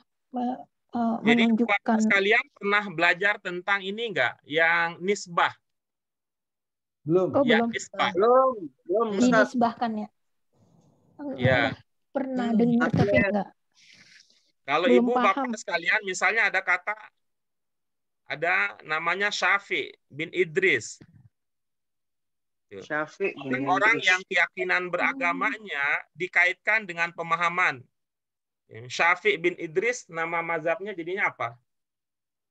Jadi menunjukkan. Sekalian pernah belajar tentang ini enggak? Yang nisbah. Belum. Oh, ya, belum. Nisbah. Belum. Dinisbahkan ya. Ya. Pernah dengar tapi enggak. Kalau belum ibu paham. bapak sekalian misalnya ada kata ada namanya Syafi bin Idris. Syafi bin Orang Idris. yang keyakinan beragamanya dikaitkan dengan pemahaman. Syafi bin Idris nama mazhabnya jadinya apa?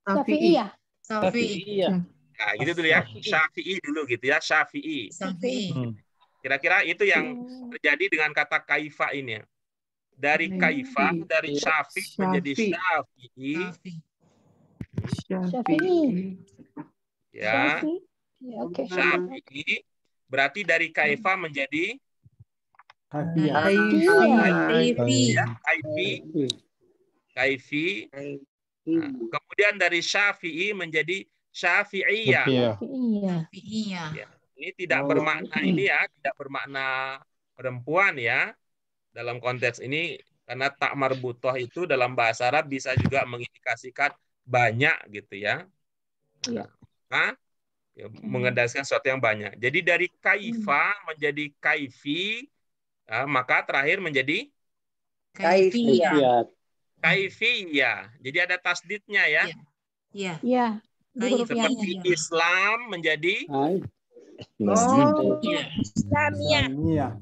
Syafi'iyah. Nah, gitu dulu ya. Syafi'i dulu gitu ya, Syafi'i. Kira-kira itu yang terjadi dengan kata kaifa ini. Dari kaifa, dari Syafi' menjadi Syafi'i. Syafi'i. Ya. Oke. Syafi'i berarti dari kaifa menjadi kaifi. Nah, kemudian dari Syafi'i menjadi Syafi'iyah. Ya, ini tidak bermakna ini ya, tidak bermakna perempuan ya. Dalam konteks ini karena tak marbutah itu dalam bahasa Arab bisa juga mengindikasikan banyak gitu ya. Nah, ya, mengedaskan sesuatu yang banyak. Jadi dari kaifa menjadi kaifi, ya, maka terakhir menjadi Kaifiyah. kaifiyah. Jadi ada tasdidnya ya. Iya. Seperti Islam menjadi Islamiyah.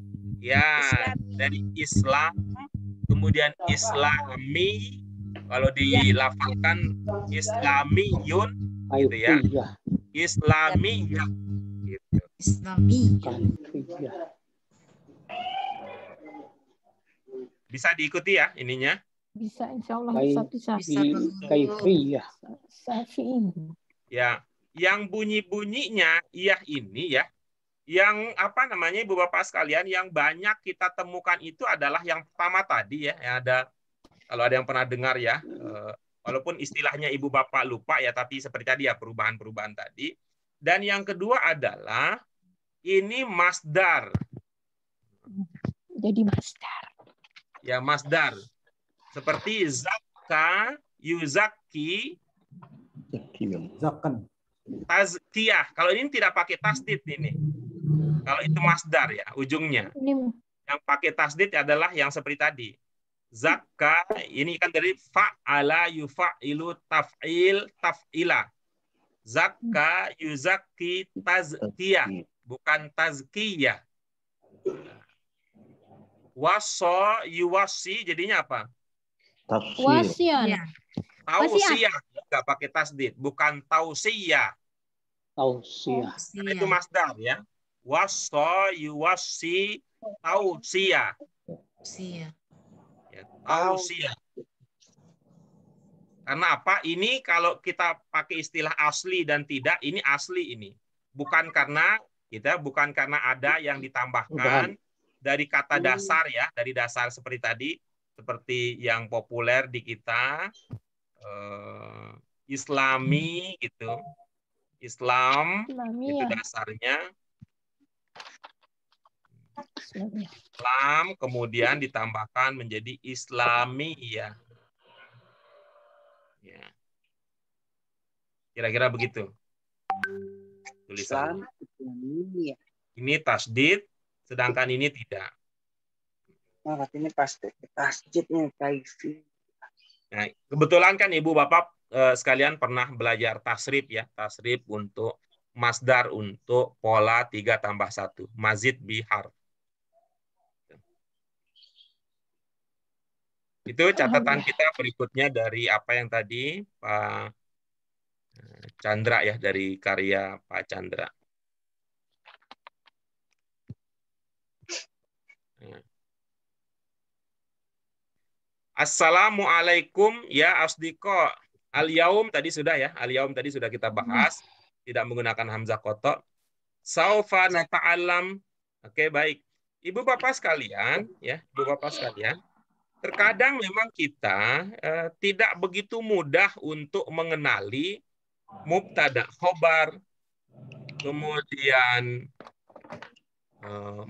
ya, dari Islam kemudian Islami, kalau dilafalkan Islamiyun gitu ya. Islamiyah gitu. Bisa diikuti ya ininya? Bisa, insya Allah bisa. Kaifiyah. Ya, yang bunyi-bunyinya iyah ini ya, yang apa namanya ibu bapak sekalian, yang banyak kita temukan itu adalah yang pertama tadi ya, yang ada kalau ada yang pernah dengar ya, walaupun istilahnya ibu bapak lupa ya, tapi seperti tadi ya perubahan-perubahan tadi. Dan yang kedua adalah ini masdar. Jadi masdar. Ya, masdar. Seperti zakka, yuzakki, Zakan. tazkiyah. Kalau ini tidak pakai tasdid ini. Kalau itu masdar ya, ujungnya. Ini Yang pakai tasdid adalah yang seperti tadi. Zakka ini kan dari fa'ala yufa'ilu taf'il taf'ila. Zakka yuzakki tazkiyah, bukan tazkiyah. Waso yuwasi jadinya apa? Wasian. Ya. Tausiyah, enggak pakai tasdid, bukan tausiyah. Tausiah. Karena itu masdar ya. Waso yuwasi tausiyah. Sia. Ya, tausiyah. Karena apa? Ini kalau kita pakai istilah asli dan tidak, ini asli ini. Bukan karena ada yang ditambahkan dari kata dasar ya, dari dasar seperti tadi, seperti yang populer di kita, Islami gitu. Islam Islami itu ya. dasarnya. Islami. Islam kemudian ditambahkan menjadi Islamiyah. Ya. Kira-kira begitu. Tulisan. Islam. Ini tasdid, sedangkan ini tidak. Nah, ini pasti tasdidnya kaifi. Nah, kebetulan kan Ibu Bapak sekalian pernah belajar tasrif ya, tasrif untuk masdar untuk pola 3+1, mazid bihar. Itu catatan kita berikutnya dari apa yang tadi Pak Chandra ya, dari karya Pak Chandra. Assalamualaikum ya asdiqo. Al-yaum tadi sudah ya, al-yaum tadi sudah kita bahas, tidak menggunakan hamzah kotok. Saufa nata'allam. Oke, baik. Ibu Bapak sekalian, ya, Ibu Bapak sekalian, terkadang memang kita tidak begitu mudah untuk mengenali mubtada khobar, kemudian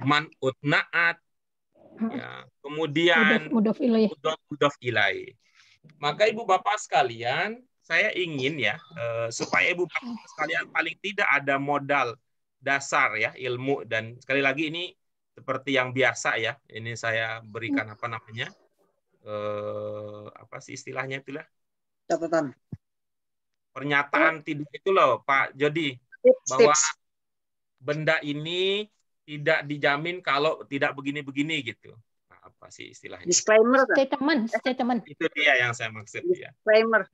man'ut na'at, ya, kemudian Mudhof ilaih. Maka Ibu Bapak sekalian, saya ingin ya supaya Ibu Bapak sekalian paling tidak ada modal dasar ya ilmu, dan sekali lagi ini seperti yang biasa ya, ini saya berikan apa namanya, apa sih istilahnya itulah, Catatan. pernyataan tidak itu loh Pak Jody, bahwa benda ini tidak dijamin kalau tidak begini-begini gitu. Nah, apa sih istilahnya? Disclaimer. Statement. Itu dia yang saya maksud ya. Disclaimer.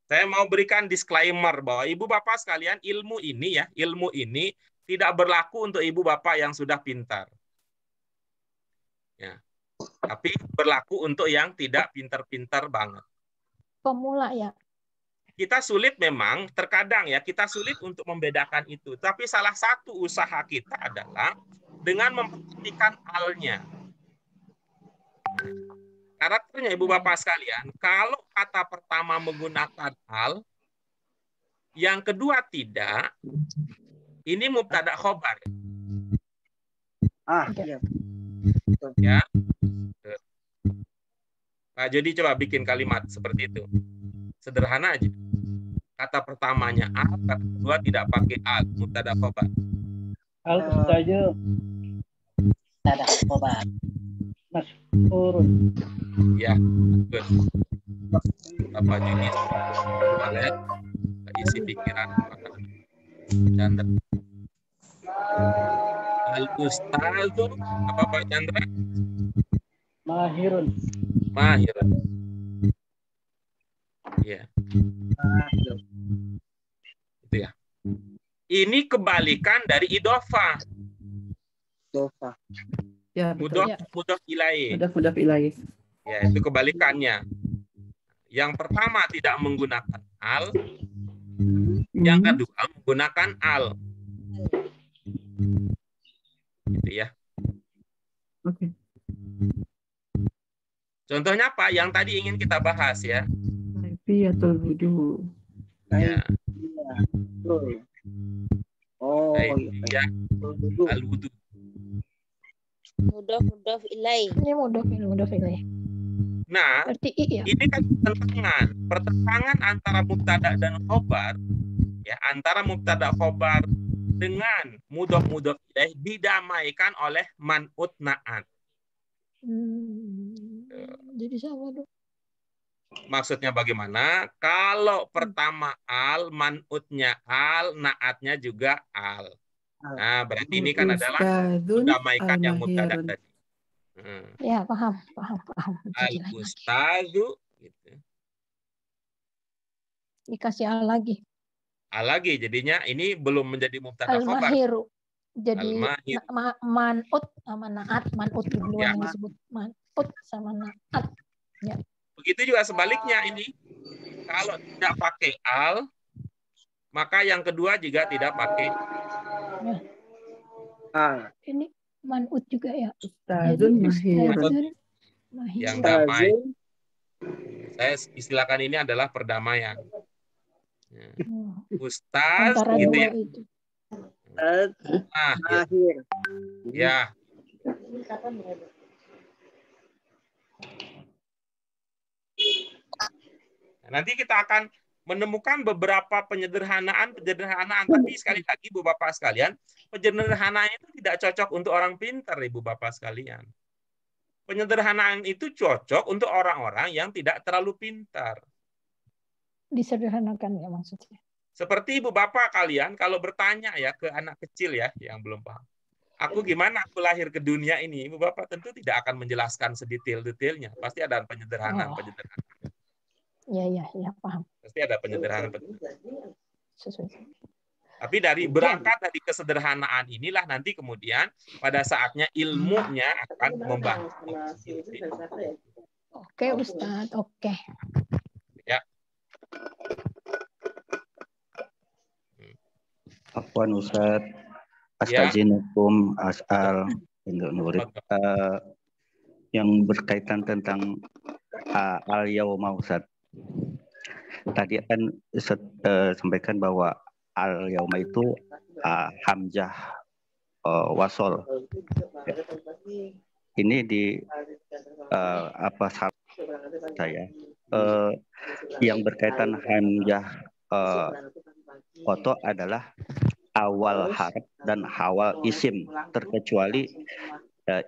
Saya mau berikan disclaimer bahwa Ibu Bapak sekalian, ilmu ini ya, ilmu ini tidak berlaku untuk Ibu Bapak yang sudah pintar. Ya. Tapi berlaku untuk yang tidak pintar-pintar banget. Pemula ya. Kita sulit memang, terkadang ya, kita sulit untuk membedakan itu. Tapi salah satu usaha kita adalah dengan memperhatikan alnya. Karakternya Ibu Bapak sekalian, kalau kata pertama menggunakan al, yang kedua tidak, ini mubtada khobar. Iya. Ya. Pak Jody coba bikin kalimat seperti itu. Sederhana aja. Kata pertamanya al, kata kedua tidak pakai al, mubtada khobar. Al saja. Ada obat. Mas turun. Ya, betul. Pak Jody boleh isi pikiran Pak Chandra. Al-Ustadz apa Pak Chandra? Mahirun. Mahirun. Ya. Itu ya. Ini kebalikan dari idhofah. Dofa. Ya, betul. Mudhof ilaih. Mudhof ilaih. Ya, itu kebalikannya. Yang pertama tidak menggunakan al, yang kedua menggunakan al. Gitu ya. Oke. Contohnya apa? Yang tadi ingin kita bahas ya. Kaifiyatul wudu. Ya. Oh, Ya. Al-wudu. Mudhof ilaih. Ini mudhof ilaih. Nah, Berarti ya. ini kan pertentangan antara mubtada dan khobar, ya, antara mubtada khobar dengan mudhof ilaih didamaikan oleh man'ut na'at. Jadi sama dong. Maksudnya bagaimana? Kalau pertama al, man'utnya al, naatnya juga al. Nah, berarti ini kan adalah Ustadzun mendamaikan yang mubtada al-mahirun. tadi. Ya, paham. Jadi lagi. Al-ustadzu gitu. Dikasih al lagi. Al lagi jadinya ini belum menjadi mubtada khobar. Al-mahiru. Jadi Al-mahir. man'ut sama naat. Man'ut duluan Ya. yang disebut. Man'ut sama naat. Ya. Begitu juga sebaliknya ini. Kalau tidak pakai al, maka yang kedua juga tidak pakai Ya. Ini man'ut juga ya. Ustadzun Jadi mahirun. ustadzun yang mahirun. damai. Saya istilahkan ini adalah perdamaian. Ya. Ustaz Antara gitu dua ya. itu. Mahir. Ya. Nanti kita akan menemukan beberapa penyederhanaan, tapi sekali lagi Ibu Bapak sekalian, penyederhanaan itu tidak cocok untuk orang pintar Ibu Bapak sekalian. Penyederhanaan itu cocok untuk orang-orang yang tidak terlalu pintar. Disederhanakan ya maksudnya. Seperti Ibu Bapak kalian kalau bertanya ya ke anak kecil ya yang belum paham. Aku gimana aku lahir ke dunia ini? Ibu Bapak tentu tidak akan menjelaskan sedetail-detailnya. Pasti ada penyederhanaan. Ya, paham. Pasti ada penyederhanaan. Sesuai. Tapi dari berangkat dari kesederhanaan inilah nanti kemudian pada saatnya ilmunya akan membantu. Oke, Ustadz. Oke. Ya. Afwan Ustadz, astaghfirullahaladzim, as'al, nurid. Yang berkaitan tentang al-yauma Ustadz. Tadi kan sampaikan bahwa al-yauma itu hamzah wasol. Ini di apa saya yang berkaitan hamzah koto adalah awal harf dan awal isim, terkecuali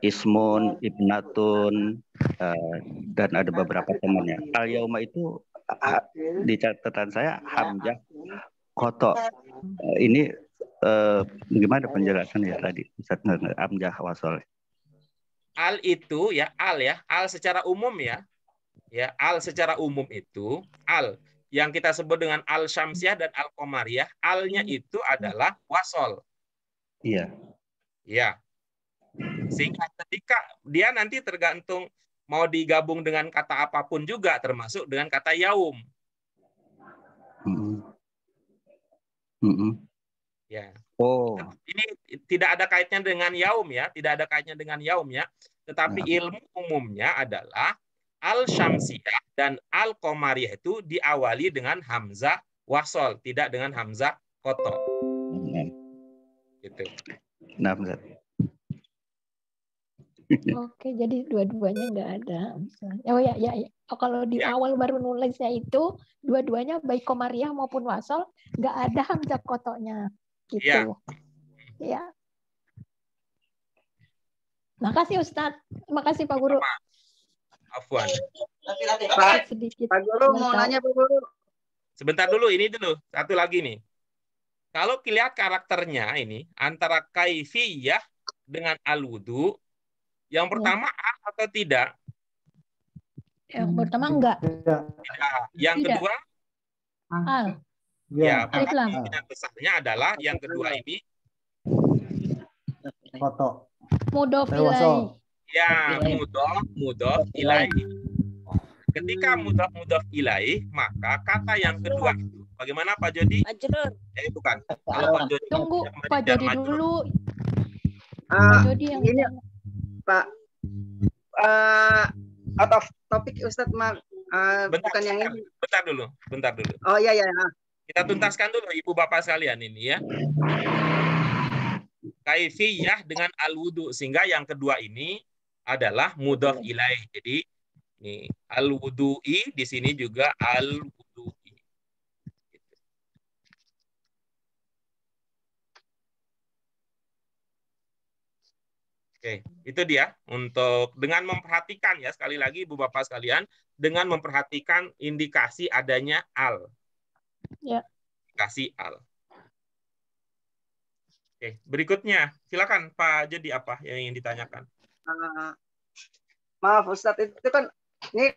ismun, ibnatun, dan ada beberapa temannya. Al-yauma itu di catatan saya hamzah koto. Ini gimana penjelasannya tadi? Hamzah wasol. Al itu ya, al secara umum ya. Ya, al secara umum itu al yang kita sebut dengan al-syamsiyah dan al-qamariyah, alnya itu adalah wasol. Iya. Ya. Sehingga ketika dia nanti tergantung mau digabung dengan kata apapun juga, termasuk dengan kata yaum. Ya. Oh. Ini tidak ada kaitnya dengan yaum ya, tidak ada kaitnya dengan yaum ya. Tetapi ilmu umumnya adalah al-syamsiyah dan al-qamariyah itu diawali dengan hamzah wasol, tidak dengan hamzah koto. Gitu. Nah, benar. Oke, jadi dua-duanya nggak ada. Oh ya. Oh, kalau di awal baru nulisnya itu dua-duanya baik komariah maupun wasol nggak ada hamzah kotonya, gitu. Ya. Makasih Ustadz, makasih Pak Guru. Afwan. Pak Guru mau nanya Pak Guru. Sebentar dulu, ini dulu satu lagi nih. Kalau lihat karakternya ini antara kaifiyah dengan al-wudu, yang pertama a atau tidak? Yang pertama enggak. Tidak. Yang kedua al. Ya, kemungkinan besarnya adalah yang kedua ini koto. Mudhof ilaihi. Ya, mudhof ilaihi. Ketika mudhof ilaihi, maka kata yang kedua itu bagaimana Pak Jody? Majrur. Bukan. Kalau Pak Jody Tunggu Pak Jody dulu. Pak Jody yang ini Pak out of topic Ustadz bukan yang ini. Bentar dulu. Oh iya. Kita tuntaskan dulu Ibu Bapak sekalian ini ya. Kaifiyah dengan al-wudu, sehingga yang kedua ini adalah mudhof ilaih. Jadi ini al-wudu'i, di sini juga al-wudu'i. Oke, itu dia untuk dengan memperhatikan ya, sekali lagi Ibu Bapak sekalian, dengan memperhatikan indikasi adanya al. Ya. Indikasi al. Oke, berikutnya silakan Pak Jadi apa yang ingin ditanyakan? Maaf Ustadz, itu kan ini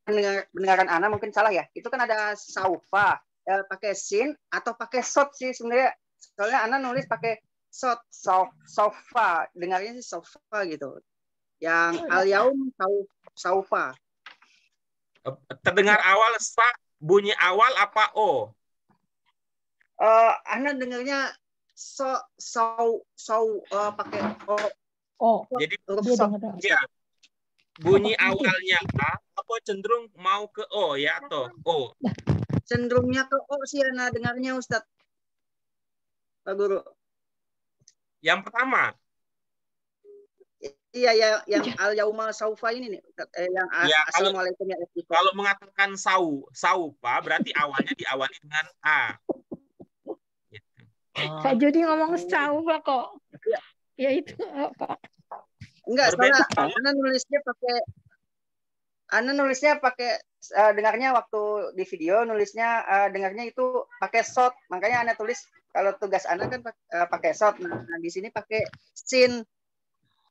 pendengaran Ana mungkin salah ya. Itu kan ada saufa pakai sin atau pakai sot sih sebenarnya. Soalnya Ana nulis pakai sot, sofa, dengarnya sih sofa gitu. Yang al-yaum saufa. Terdengar awal sa, bunyi awal apa o? Ana dengarnya pakai o. Oh. Jadi ya, bunyi awalnya a, apa cenderung mau ke o ya atau o? Cenderungnya ke o sih Ana dengarnya Ustadz. Pak Guru. Yang pertama. Iya ya, yang al-yauma saufa ini nih, yang ya, assalamualaikum ya. Kalau mengatakan saufa berarti awalnya diawali dengan a. Gitu. Kak Jody ngomong saufa kok. Ya itu Pak. Enggak, salah. Ana nulisnya pakai dengarnya waktu di video nulisnya dengarnya itu pakai shot. Makanya Ana tulis kalau tugas Ana kan pakai shot. Nah, di sini pakai sin.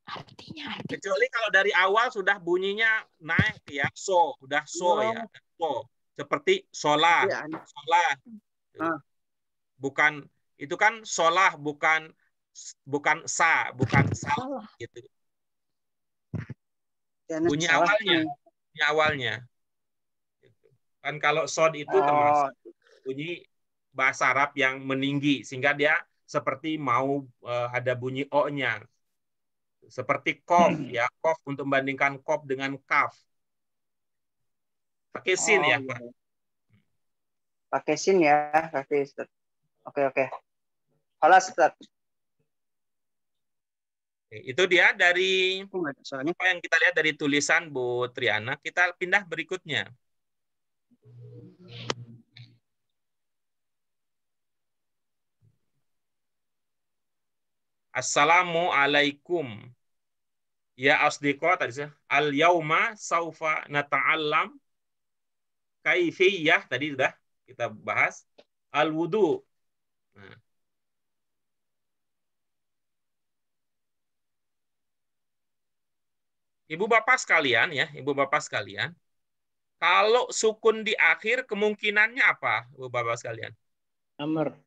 Artinya. Kecuali kalau dari awal sudah bunyinya naik ya, udah ya, so. Seperti sholah, bukan itu kan sholah, bukan sa, bukan salah gitu. Bunyi awalnya. Kan kalau sod itu termasuk bunyi bahasa Arab yang meninggi sehingga dia seperti mau ada bunyi o-nya. Seperti kof ya, kof untuk membandingkan kof dengan kaf. Pakai sin ya, Pak. Pakai sin ya, pakai Ustaz. Oke. Halas Ustaz. Itu dia dari apa yang kita lihat dari tulisan Bu Triana. Kita pindah berikutnya. Assalamualaikum. Ya asdiqo tadi al-yauma saufa nata'allam kaifiyah tadi sudah kita bahas al-wudu. Nah. Ibu Bapak sekalian ya, Ibu Bapak sekalian. Kalau sukun di akhir kemungkinannya apa, Ibu Bapak sekalian? Amr.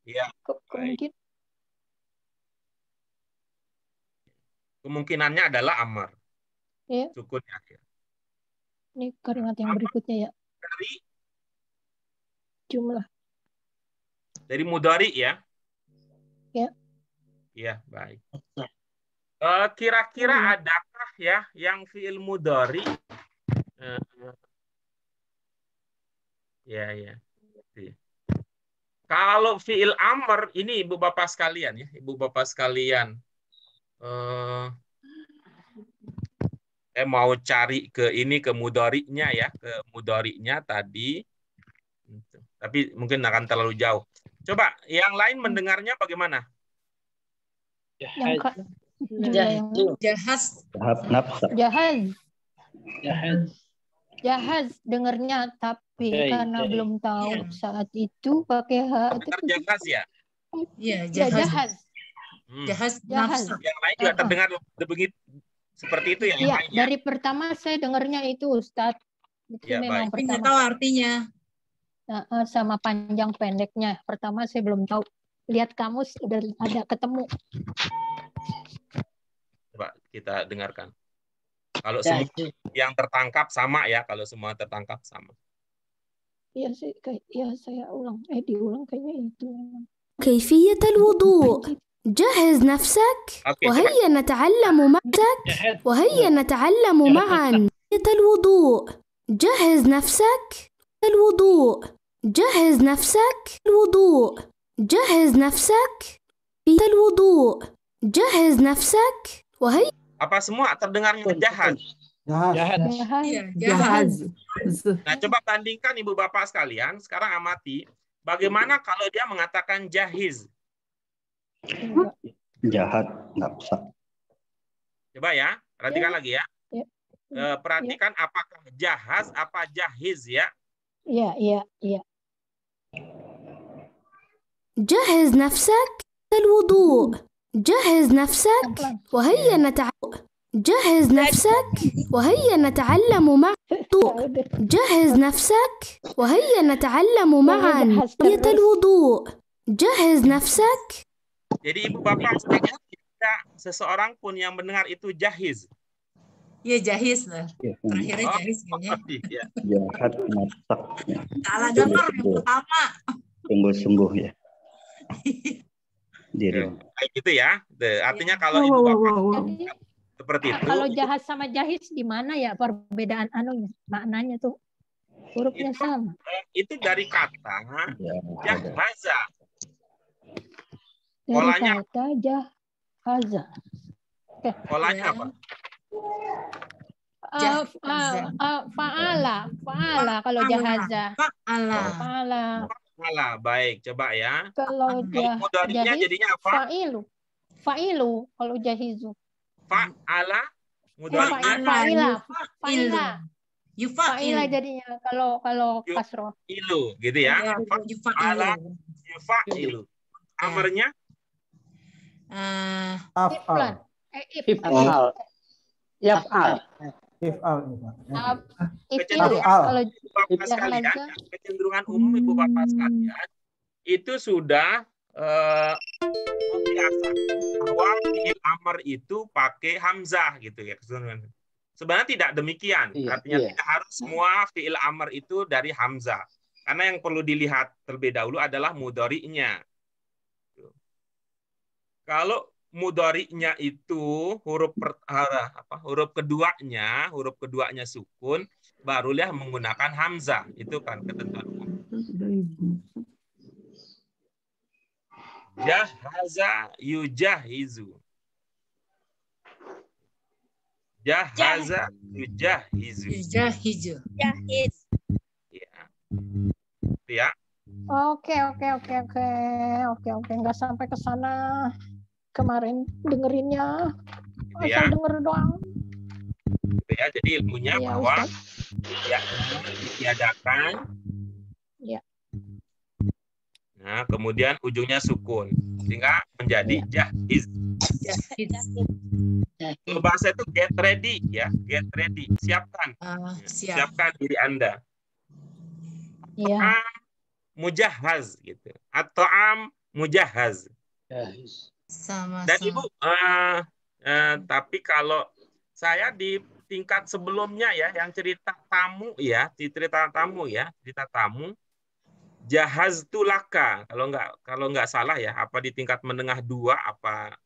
Ya. Kemungkinannya adalah amr. Ya. Sukun di akhir. Ini kalimat yang berikutnya ya. Dari jumlah. Dari mudhari ya? Ya. Ya, baik. Kira-kira adakah ya yang fi'il mudhari? Ya. Kalau fi'il amr ini Ibu Bapak sekalian ya, Ibu Bapak sekalian. Saya mau cari ke mudhari'nya ya, ke mudhari'nya tadi. Tapi mungkin akan terlalu jauh. Coba yang lain mendengarnya bagaimana? Jahaz dengarnya tapi karena belum tahu saat itu pakai h itu jahaz ya? Iya, jahaz. Jahaz. Yang lain juga terdengar begitu seperti itu ya? Iya, dari pertama saya dengarnya itu Ustadz. Itu ya, memang baik. pertama. Tahu artinya. Sama panjang pendeknya. Pertama saya belum tahu. Lihat kamus udah ada ketemu. Coba kita dengarkan. Kalau semua yang tertangkap sama ya, kalau semua tertangkap sama. Iya sih, saya ulang. Diulang kayaknya itu memang. كيفية الوضوء جهز نفسك وهيا نتعلم معك وهيا نتعلم معا الوضوء جهز نفسك الوضوء جهز نفسك الوضوء جهز نفسك في الوضوء جهز نفسك وهي apa semua terdengarnya jahaz? Jahaz. Nah, coba bandingkan Ibu Bapak sekalian, sekarang amati bagaimana kalau dia mengatakan jahiz. Jahat, nafsak. Coba ya, perhatikan lagi ya. Ya. Perhatikan apakah jahaz apa jahiz ya. Iya. جهز نفسك للوضوء جهز نفسك وهيا جهز نفسك وهيا نتعلم معا جهز نفسك وهيا نتعلم معا نية الوضوء جهز نفسك. Jadi ibu bapak tidak seseorang pun yang mendengar itu jahiz. Iya jahiz lah. Terakhirnya jahiz ya. Jahat, nafsak. Salah dengar yang pertama. Sungguh-sungguh ya. Diri. Kayak gitu ya. Artinya kalau ibu bapak seperti itu. Kalau jahat sama jahiz di mana ya perbedaan maknanya tuh? Hurufnya sama. Itu dari kata jahaza. Dari Polanya kata jahaza. polanya apa? Fa'ala kalau jahaza. Fa'ala. Baik, coba ya. Kalau mudhari'nya jadinya apa? Fa'ilu kalau jahizu. Fa'ala mudhari'nya Fa'ila jadinya kalau kasroh. Ilu gitu ya. Fa'ala yufa'ilu. Amarnya Af'al. If'al. Yaf'al. If'al. Kecenderungan bapak sekalian, kecenderungan umum ibu bapak sekalian itu sudah membiasa bahwa fi'il amr itu pakai hamzah gitu ya. Sebenarnya tidak demikian. Artinya tidak harus semua fi'il amr itu dari hamzah. Karena yang perlu dilihat terlebih dahulu adalah mudhari'nya. Kalau mudhari'nya itu huruf keduanya sukun, barulah menggunakan hamzah. Itu kan ketentuan umum. Jahaza yujahizu. Jahaza yujahizu. Yujahizu. Jahiz. Ya. Oke. Nggak sampai ke sana kemarin dengerinnya. Asal denger doang. Gitu ya. Jadi ilmunya bahwa ya ditiadakan. Ya. Nah, kemudian ujungnya sukun sehingga menjadi jahiz. Kalau bahasa itu get ready ya, get ready, siapkan. Siapkan diri Anda. Iya. Mujahhaz gitu. At-ta'am mujahhaz. Sama-sama. Dan Ibu tapi kalau saya di tingkat sebelumnya ya yang cerita tamu jahaz tu laka kalau nggak salah ya, apa di tingkat menengah 2 apa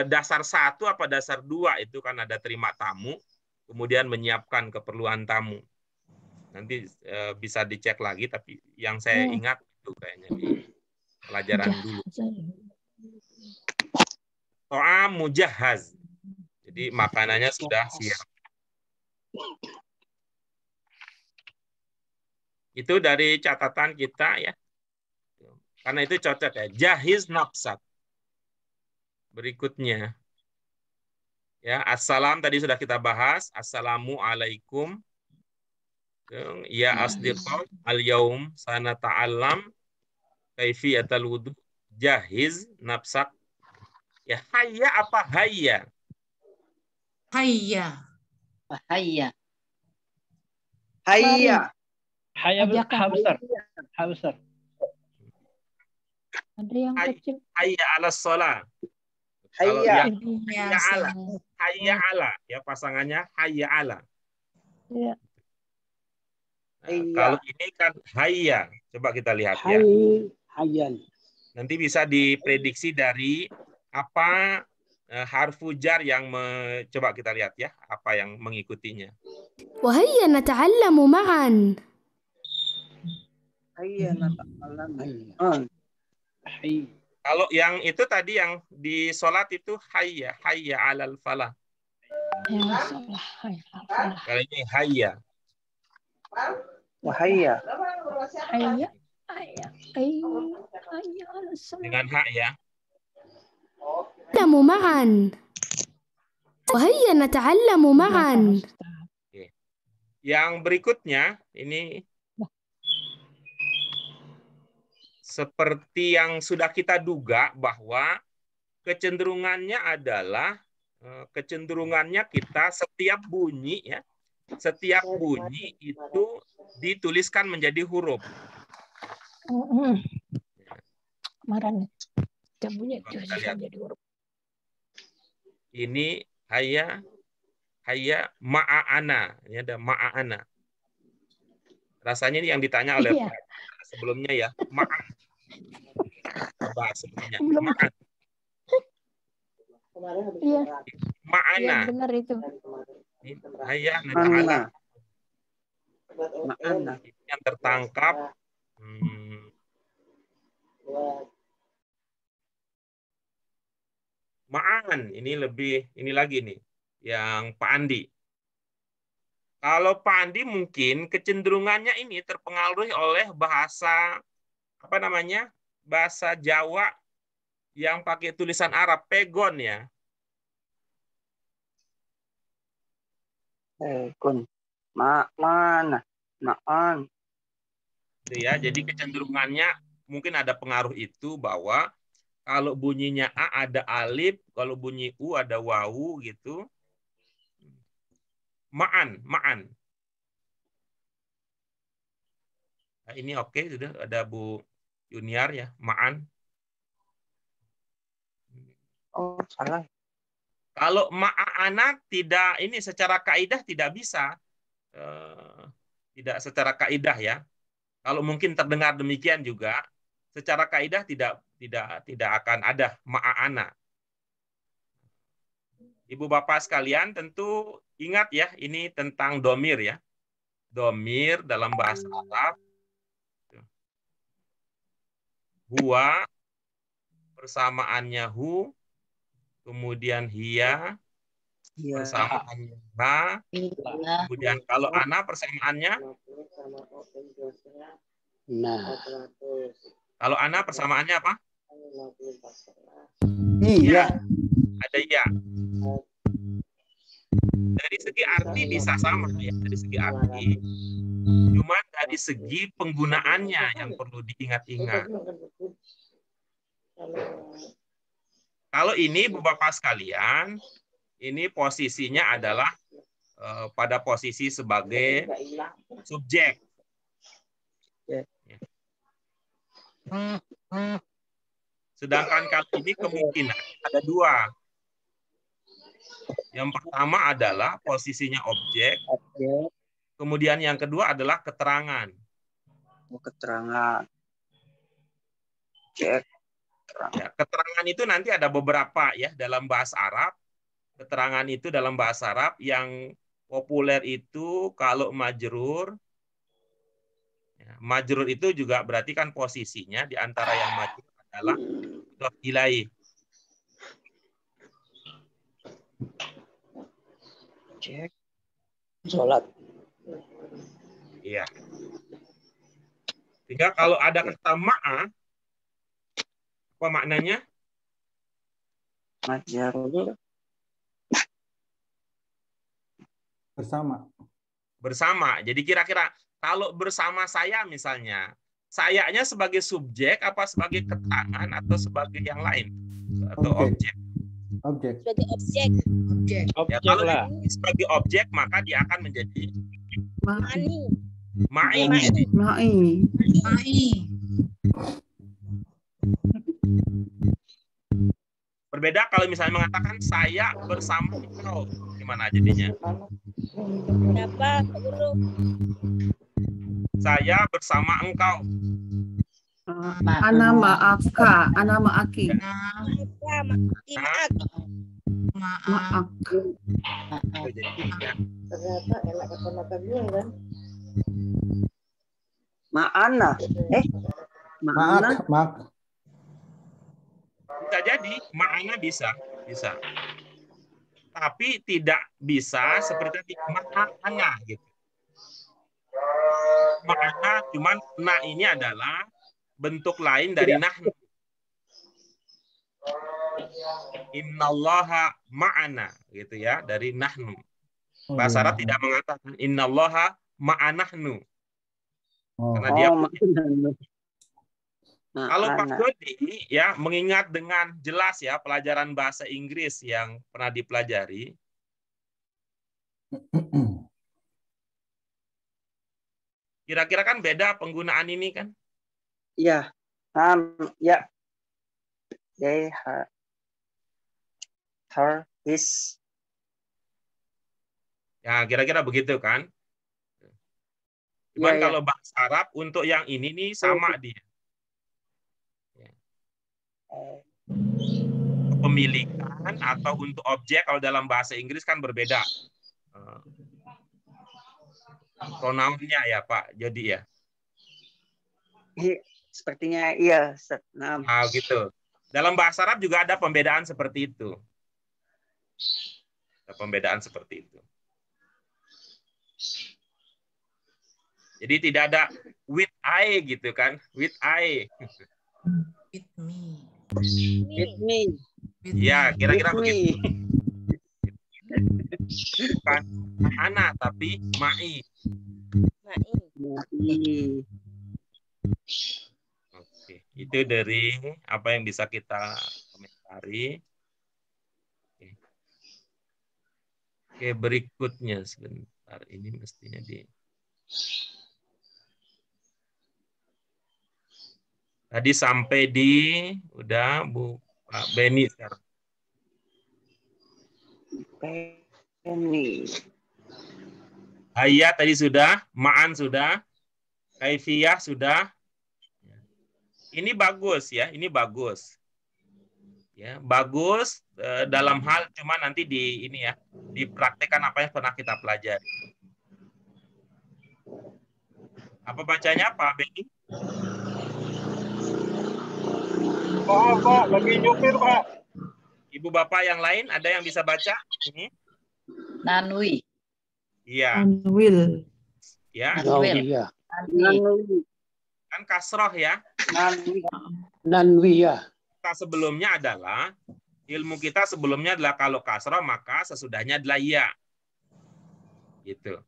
dasar 1 apa dasar 2 itu kan ada terima tamu kemudian menyiapkan keperluan tamu. Nanti bisa dicek lagi, tapi yang saya ingat itu kayaknya di pelajaran dulu. Ta'am mujahhaz. Jadi makanannya sudah siap. Itu dari catatan kita ya. Karena itu cocok ya. Jahiz nafsak. Berikutnya. Ya, assalam tadi sudah kita bahas. Assalamualaikum. Ya asdiqah al-yaum sana ta'allam kaifiyatal wudu. Jahiz nafsak. Ya, hayya apa hayya? Hayya. Hayya. Habsar. Ada yang kecil. Hayya ala shalah. Hayya. Hayya ala. Ya pasangannya hayya ala. Iya. Kalau ini kan hayya. Coba kita lihat ya. Hayyan. Nanti bisa diprediksi dari apa harfu jar yang coba kita lihat ya, apa yang mengikutinya. وهيا نتعلم معا. Hayya nata'allam. Kalau yang itu tadi yang di sholat itu hayya alal falah. Kalau ini hayya. Wahayya. Hayya. Dengan hak ya. نتعلم معا. وهيا نتعلم معا. Yang berikutnya ini seperti yang sudah kita duga bahwa kecenderungannya adalah kita setiap bunyi ya, setiap bunyi itu dituliskan menjadi huruf. Kemarin bunyi jadi huruf. Ini haya ma'ana, ini ada ma'ana. Rasanya ini yang ditanya oleh sebelumnya ya, ma'an. Sebelumnya. Ma'an. Iya. Ma'ana. Iya, benar itu. Haya nata'ala. Ma'ana. Yang tertangkap. Ma'an, ini lagi nih, yang Pak Andi. Kalau Pak Andi mungkin kecenderungannya ini terpengaruh oleh bahasa bahasa Jawa yang pakai tulisan Arab, pegon ya. Pegon, ma'an. Ya, jadi kecenderungannya mungkin ada pengaruh itu bahwa kalau bunyinya A ada alif, kalau bunyi U ada wawu gitu. Ma'an. Nah, ini oke sudah ada Bu Junior ya, ma'an. Oh, salah. Kalau ma'ana tidak, ini secara kaidah tidak bisa. Tidak secara kaidah ya. Kalau mungkin terdengar demikian juga, secara kaidah tidak akan ada ma'ana. Ibu Bapak sekalian tentu ingat ya, ini tentang domir ya. Domir dalam bahasa Arab. Huwa, persamaannya hu, kemudian hiya, persamaannya ha, kemudian kalau ana persamaannya? Nah. Kalau ana persamaannya apa? Iya. Ada ya. Dari segi arti bisa sama ya, dari segi arti. Cuma dari segi penggunaannya yang perlu diingat-ingat. Kalau ini Bapak sekalian, ini posisinya adalah pada posisi sebagai subjek. Sedangkan kali ini kemungkinan ada dua. Yang pertama adalah posisinya objek. Kemudian yang kedua adalah keterangan. Keterangan. Ya, keterangan itu nanti ada beberapa ya dalam bahasa Arab. Keterangan itu dalam bahasa Arab yang populer itu kalau majrur. Ya, majrur itu juga berarti kan posisinya di antara yang majrur adalah mudhof ilaih. Cek. Sholat. Iya. Sehingga kalau ada kata ma'a, apa maknanya? Majrur. Bersama. Jadi kira-kira kalau bersama saya misalnya, sayanya sebagai subjek apa sebagai keterangan atau sebagai yang lain? Atau objek? Sebagai objek. Ya, kalau ini sebagai objek maka dia akan menjadi ma'i. Berbeda kalau misalnya mengatakan saya bersama engkau, gimana jadinya? Berapa, Pak Guru? Saya bersama engkau. Ana ma'aka, ana ma'aki. Maaf. Ma'ana. Ma'ana. Bisa jadi, ma'ana bisa. Tapi tidak bisa seperti ma'ana gitu. Ma'ana cuman na ini adalah bentuk lain dari nahnu. Innallaha ma'ana gitu ya, dari nahnu. Bahasa Arab tidak mengatakan innallaha ma'anahnu. Karena dia kalau Pak Dodi ya mengingat dengan jelas ya pelajaran bahasa Inggris yang pernah dipelajari. Kira-kira kan beda penggunaan ini kan? Iya. Ya. They, her, his. Ya, kira-kira begitu kan? Cuman kalau bahasa Arab untuk yang ini nih sama dia. Kepemilikan atau untuk objek kalau dalam bahasa Inggris kan berbeda. Pronounnya ya Pak Jody ya. Sepertinya iya. Nah, gitu. Dalam bahasa Arab juga ada pembedaan seperti itu. Ada pembedaan seperti itu. Jadi tidak ada with I gitu kan? With I. With me. With me. Ya, kira-kira begitu. Bukan ana tapi ma'i. Oke, itu dari apa yang bisa kita komentari. Oke, berikutnya sebentar. Ini mestinya di tadi sampai di udah Bu Pak Beni sekarang. Beni. Hayat tadi sudah, ma'an sudah, kaifiyah sudah. Ini bagus ya, ini bagus. Ya, bagus dalam hal cuma nanti di ini ya, dipraktekkan apa yang pernah kita pelajari. Apa bacanya Pak Beni? Pak, lagi nyupir, Pak. Ibu Bapak yang lain ada yang bisa baca ini? Nanwi. Iya. Nanwil. Ya. Nanwiyah. Kan kasroh ya. Nanwiyah. Kita sebelumnya adalah ilmu kita sebelumnya adalah kalau kasroh maka sesudahnya adalah ya. Gitu.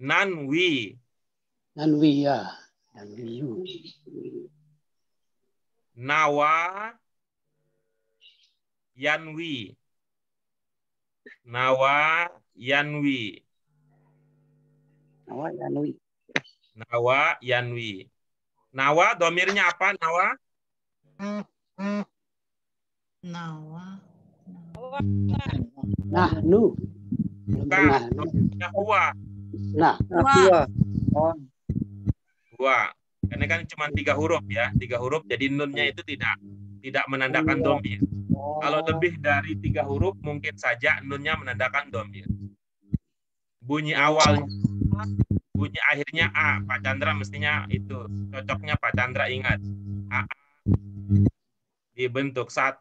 Nanwi. Nanwiyah. Nanwiyu. Nawa. Yanwi. Nawa yanwi. Nawa yanwi. Nawa yanwi. Nawa domirnya apa Nawa? Nawa. Nahnu. Bukan, domirnya huwa. Nah. Huwa. Karena kan cuma 3 huruf ya. 3 huruf jadi nunnya itu tidak menandakan domir. Kalau lebih dari 3 huruf mungkin saja nunnya menandakan domir. Bunyi awalnya, bunyi akhirnya A. Pak Chandra mestinya itu. Cocoknya Pak Chandra ingat. A dibentuk 1,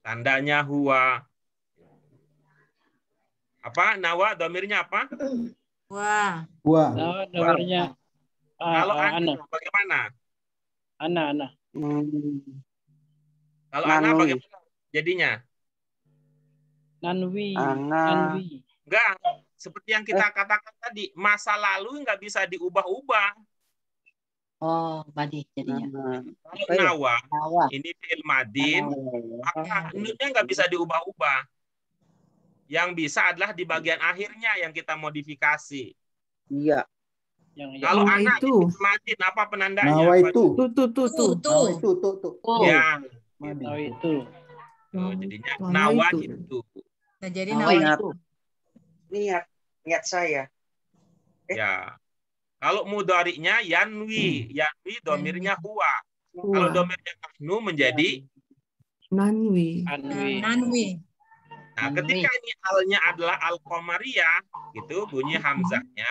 tandanya huwa. Apa? Nawa domirnya apa? Wah. Nawa domirnya. Kalau ana bagaimana? Ana. Kalau ana bagaimana jadinya? Nanwi. Enggak, seperti yang kita katakan tadi, masa lalu nggak bisa diubah-ubah. Oh, madi jadinya. Kalau nawa, ini fi'il madin, maka nunnya nggak bisa diubah-ubah. Yang bisa adalah di bagian akhirnya yang kita modifikasi. Iya. Kalau anak itu madin apa penandanya? Nawa itu. Ya. Nawa itu. Jadinya nawa itu. Nah, jadi nawa itu. Niat saya. Ya. Kalau mudhari'nya yanwi, yanwi domirnya huwa. Kalau domirnya nahnu menjadi nanwi. Nah, ketika ini halnya adalah al-qamariyah, gitu bunyi hamzahnya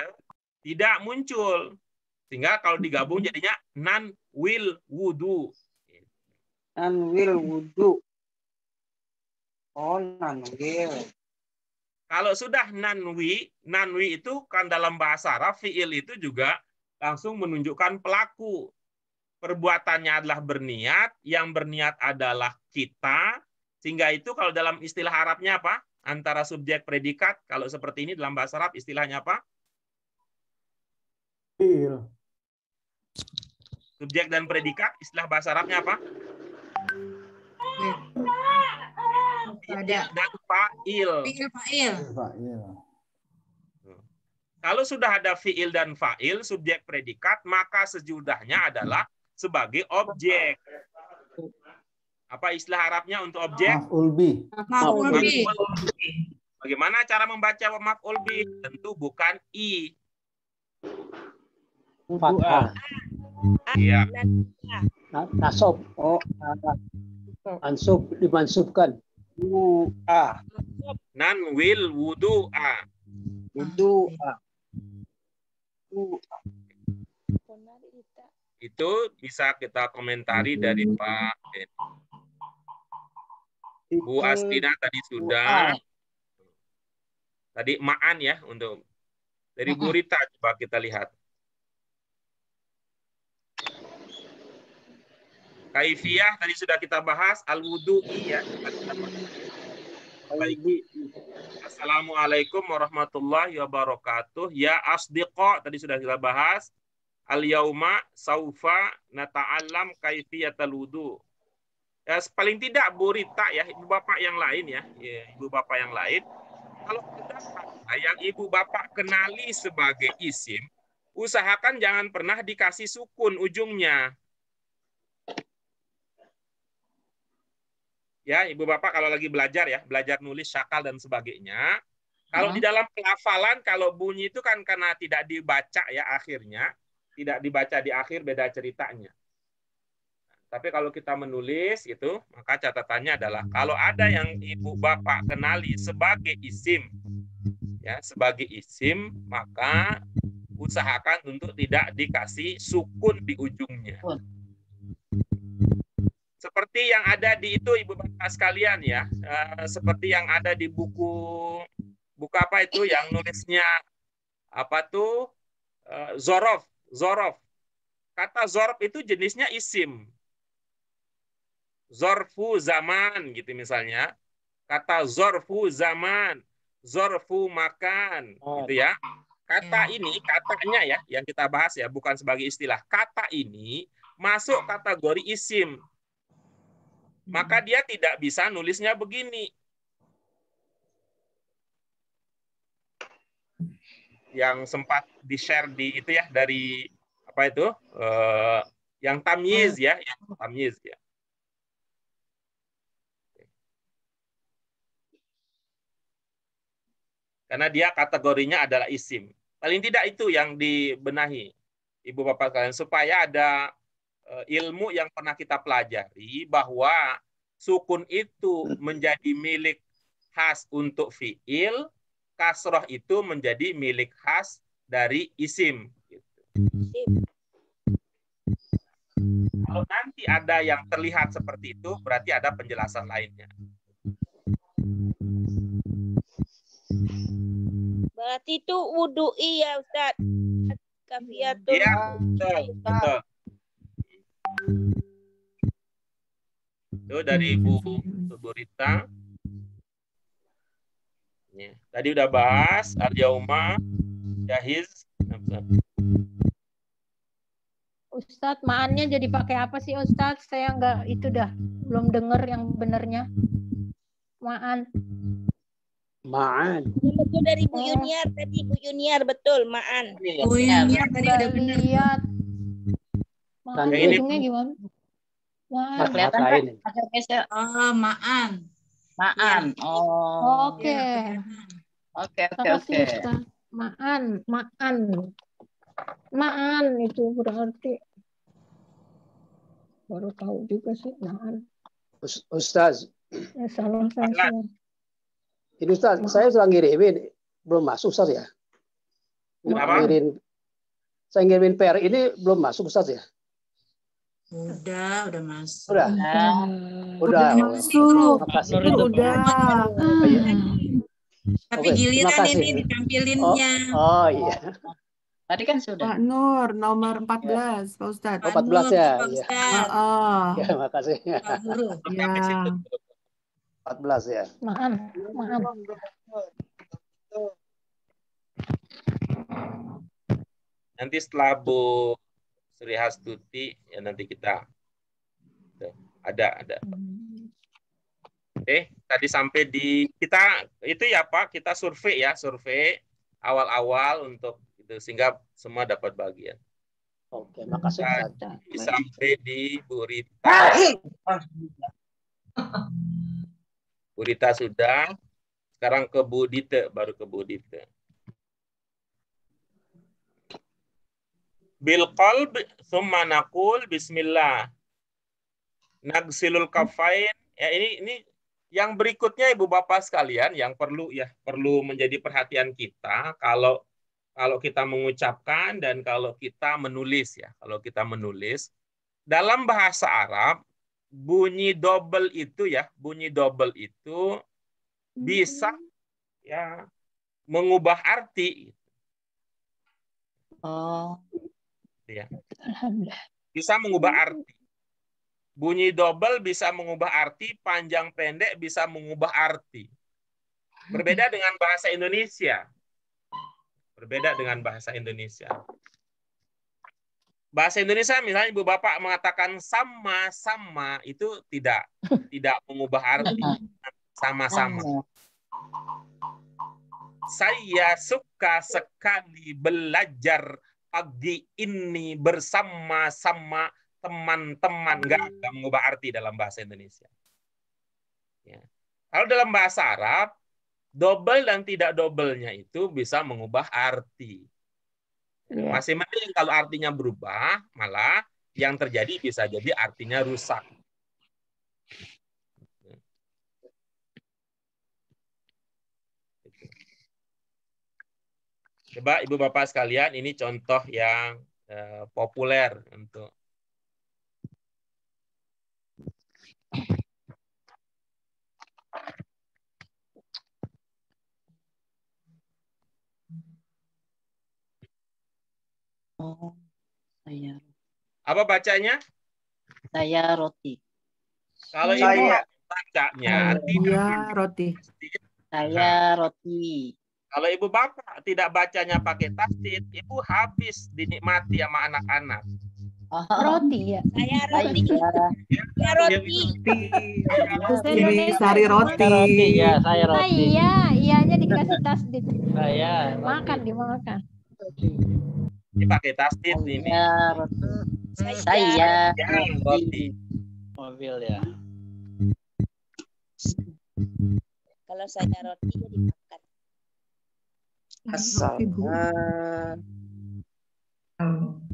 tidak muncul. Sehingga kalau digabung jadinya nan wil wudu. Nan wil wudu. Oh, nan wil. Kalau sudah nanwi itu kan dalam bahasa Arab fi'il itu juga langsung menunjukkan pelaku. perbuatannya adalah berniat, yang berniat adalah kita, sehingga itu kalau dalam istilah Arabnya apa? Antara subjek predikat, kalau seperti ini dalam bahasa Arab istilahnya apa? Fi'il. Subjek dan predikat, istilah bahasa Arabnya apa? Ada dan fa'il. fi'il fa'il. Kalau sudah ada fi'il dan fa'il, subjek predikat, maka sejudahnya adalah sebagai objek. Apa istilah Arabnya untuk objek? Maf'ul bih. Maf'ul bih. Bagaimana cara membaca maf'ul bih? Tentu bukan i. Fathah. Iya. Nasab. Oh, ansub dimansubkan. Nanwil wudu'a. Wudu'a. Itu bisa kita komentari dari Pak Bu Astina tadi sudah. Tadi ma'an ya untuk dari Bu Rita, coba kita lihat. Kaifiyah tadi sudah kita bahas, al-wudu'i ya. Baik. Assalamualaikum warahmatullahi wabarakatuh. Ya asdiqa tadi sudah kita bahas. Al-yauma saufa nata'allam kaifiyatal wudu. Ya, paling tidak Bu Rita ya, ibu bapak yang lain ya, ibu bapak yang lain. Kalau ada yang ibu bapak kenali sebagai isim, usahakan jangan pernah dikasih sukun ujungnya. Ya, ibu bapak kalau lagi belajar ya, belajar nulis syakal dan sebagainya. Kalau di dalam pelafalan, kalau bunyi itu kan karena tidak dibaca ya akhirnya, tidak dibaca di akhir, beda ceritanya. Tapi kalau kita menulis itu, maka catatannya adalah kalau ada yang ibu bapak kenali sebagai isim, ya sebagai isim, maka usahakan untuk tidak dikasih sukun di ujungnya. Seperti yang ada di itu ibu bapak sekalian ya, seperti yang ada di buku apa itu yang nulisnya apa tuh zorof. Kata zorof itu jenisnya isim. Zorfu zaman gitu misalnya. Kata zorfu zaman, zorfu makan gitu ya. Kata ini, katanya ya yang kita bahas ya, bukan sebagai istilah. Kata ini masuk kategori isim. Maka dia tidak bisa nulisnya begini. Yang sempat di-share di itu ya dari apa itu? Yang tamyiz ya, yang tamyiz ya. Karena dia kategorinya adalah isim. Paling tidak itu yang dibenahi ibu bapak kalian supaya ada ilmu yang pernah kita pelajari bahwa sukun itu menjadi milik khas untuk fiil, kasroh itu menjadi milik khas dari isim. Kalau nanti ada yang terlihat seperti itu, berarti ada penjelasan lainnya. Berarti itu wudu'i ya Ustaz. Kafiyatul. Iya, betul. Itu dari Bu Rita. Ya. Tadi udah bahas al-yauma jahiz. Ustadz, ma'annya jadi pakai apa sih Ustadz? Saya nggak itu dah belum dengar yang benernya. Ma'an. Ma'an. Betul dari Bu Yuniar tadi, Bu Yuniar betul ma'an. Bu Yuniar tadi udah benar. Lihat. Ma'an ujungnya gimana? Ma'an. Kelihatan kan? Ada geser. Oh, ma'an. Ma'an. Oh. Oke. Oke. Ma'an. Ma'an itu berarti baru tahu juga sih ma'an. Ustaz. Ya, salah saya. Ini Ustaz, saya sudah ngirimin, belum masuk Ustaz ya? Saya ngirimin PR ini belum masuk Ustaz ya? Udah masuk. Udah masuk. Udah. Tapi giliran ini ditampilinnya. Oh iya. Tadi kan sudah. Pak Nur, nomor 14, Pak Ustadz. Oh, 14 ya. Pak Iya. Ustadz. Ya, makasih. Pak Guru. Ya. 14 ya. Maaf. Nanti setelah Bu Sri Hastuti ya nanti kita ada. Oke, tadi sampai di kita itu ya Pak, kita survei awal-awal untuk itu sehingga semua dapat bagian. Oke, makasih. Sampai di Bu Rita. Bu Rita sudah. Sekarang ke Bu Dite, baru ke Bu Dite. Bil qalb tsumma naqul bismillah. Nagsilul kafain. Ya ini yang berikutnya Ibu Bapak sekalian yang perlu menjadi perhatian kita kalau kita mengucapkan dan kalau kita menulis ya. Kalau kita menulis dalam bahasa Arab bunyi double itu bisa ya mengubah arti. Oh. Ya. Alhamdulillah. Bisa mengubah arti. Bunyi double bisa mengubah arti, panjang pendek bisa mengubah arti. Berbeda dengan bahasa Indonesia. Bahasa Indonesia misalnya Ibu Bapak mengatakan sama-sama itu tidak mengubah arti. Sama-sama. Saya suka sekali belajar pagi ini bersama-sama teman-teman. Enggak mengubah arti dalam bahasa Indonesia. Ya. Kalau dalam bahasa Arab, double dan tidak double-nya itu bisa mengubah arti. Masih mending kalau artinya berubah, malah yang terjadi bisa jadi artinya rusak. Coba Ibu Bapak sekalian, ini contoh yang populer untuk Saya. Apa bacanya? Saya roti. Kalau Ibu bacanya roti. Saya roti. Kalau Ibu Bapak tidak bacanya pakai tasdid, Ibu habis dinikmati sama anak-anak. Roti ya. Saya roti. Saya roti. Ini sari roti. Ya, saya roti. Iyanya dikasih tasdid. Saya makan dimakan. Ini pakai tasdid ini. Saya roti. Mobil ya. Kalau saya roti ya dimakan.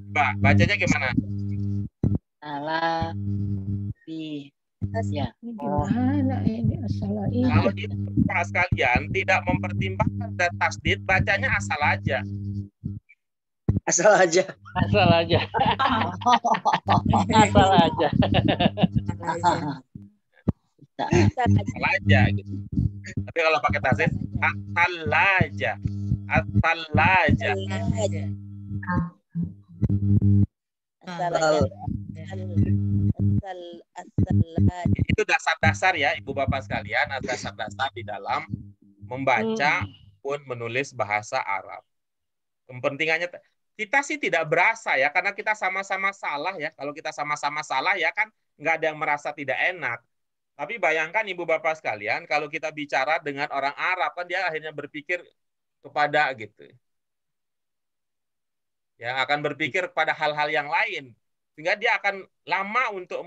Mbak, bacanya gimana? Salah. Ya. Gimana ini asal ini? Kalau itu Pak sekalian tidak mempertimbangkan tasdid, bacanya asal aja. Asal aja. Asal aja. Asal aja. Asal aja gitu. Tapi kalau pakai tasdid, asal aja. Asal aja. Itu dasar-dasar ya Ibu Bapak sekalian, dasar-dasar di dalam membaca pun menulis bahasa Arab. Kepentingannya kita sih tidak berasa ya, karena kita sama-sama salah ya. Kalau kita sama-sama salah ya kan nggak ada yang merasa tidak enak. Tapi bayangkan Ibu Bapak sekalian, kalau kita bicara dengan orang Arab kan dia akhirnya berpikir kepada gitu. Ya, akan berpikir pada hal-hal yang lain. Sehingga dia akan lama untuk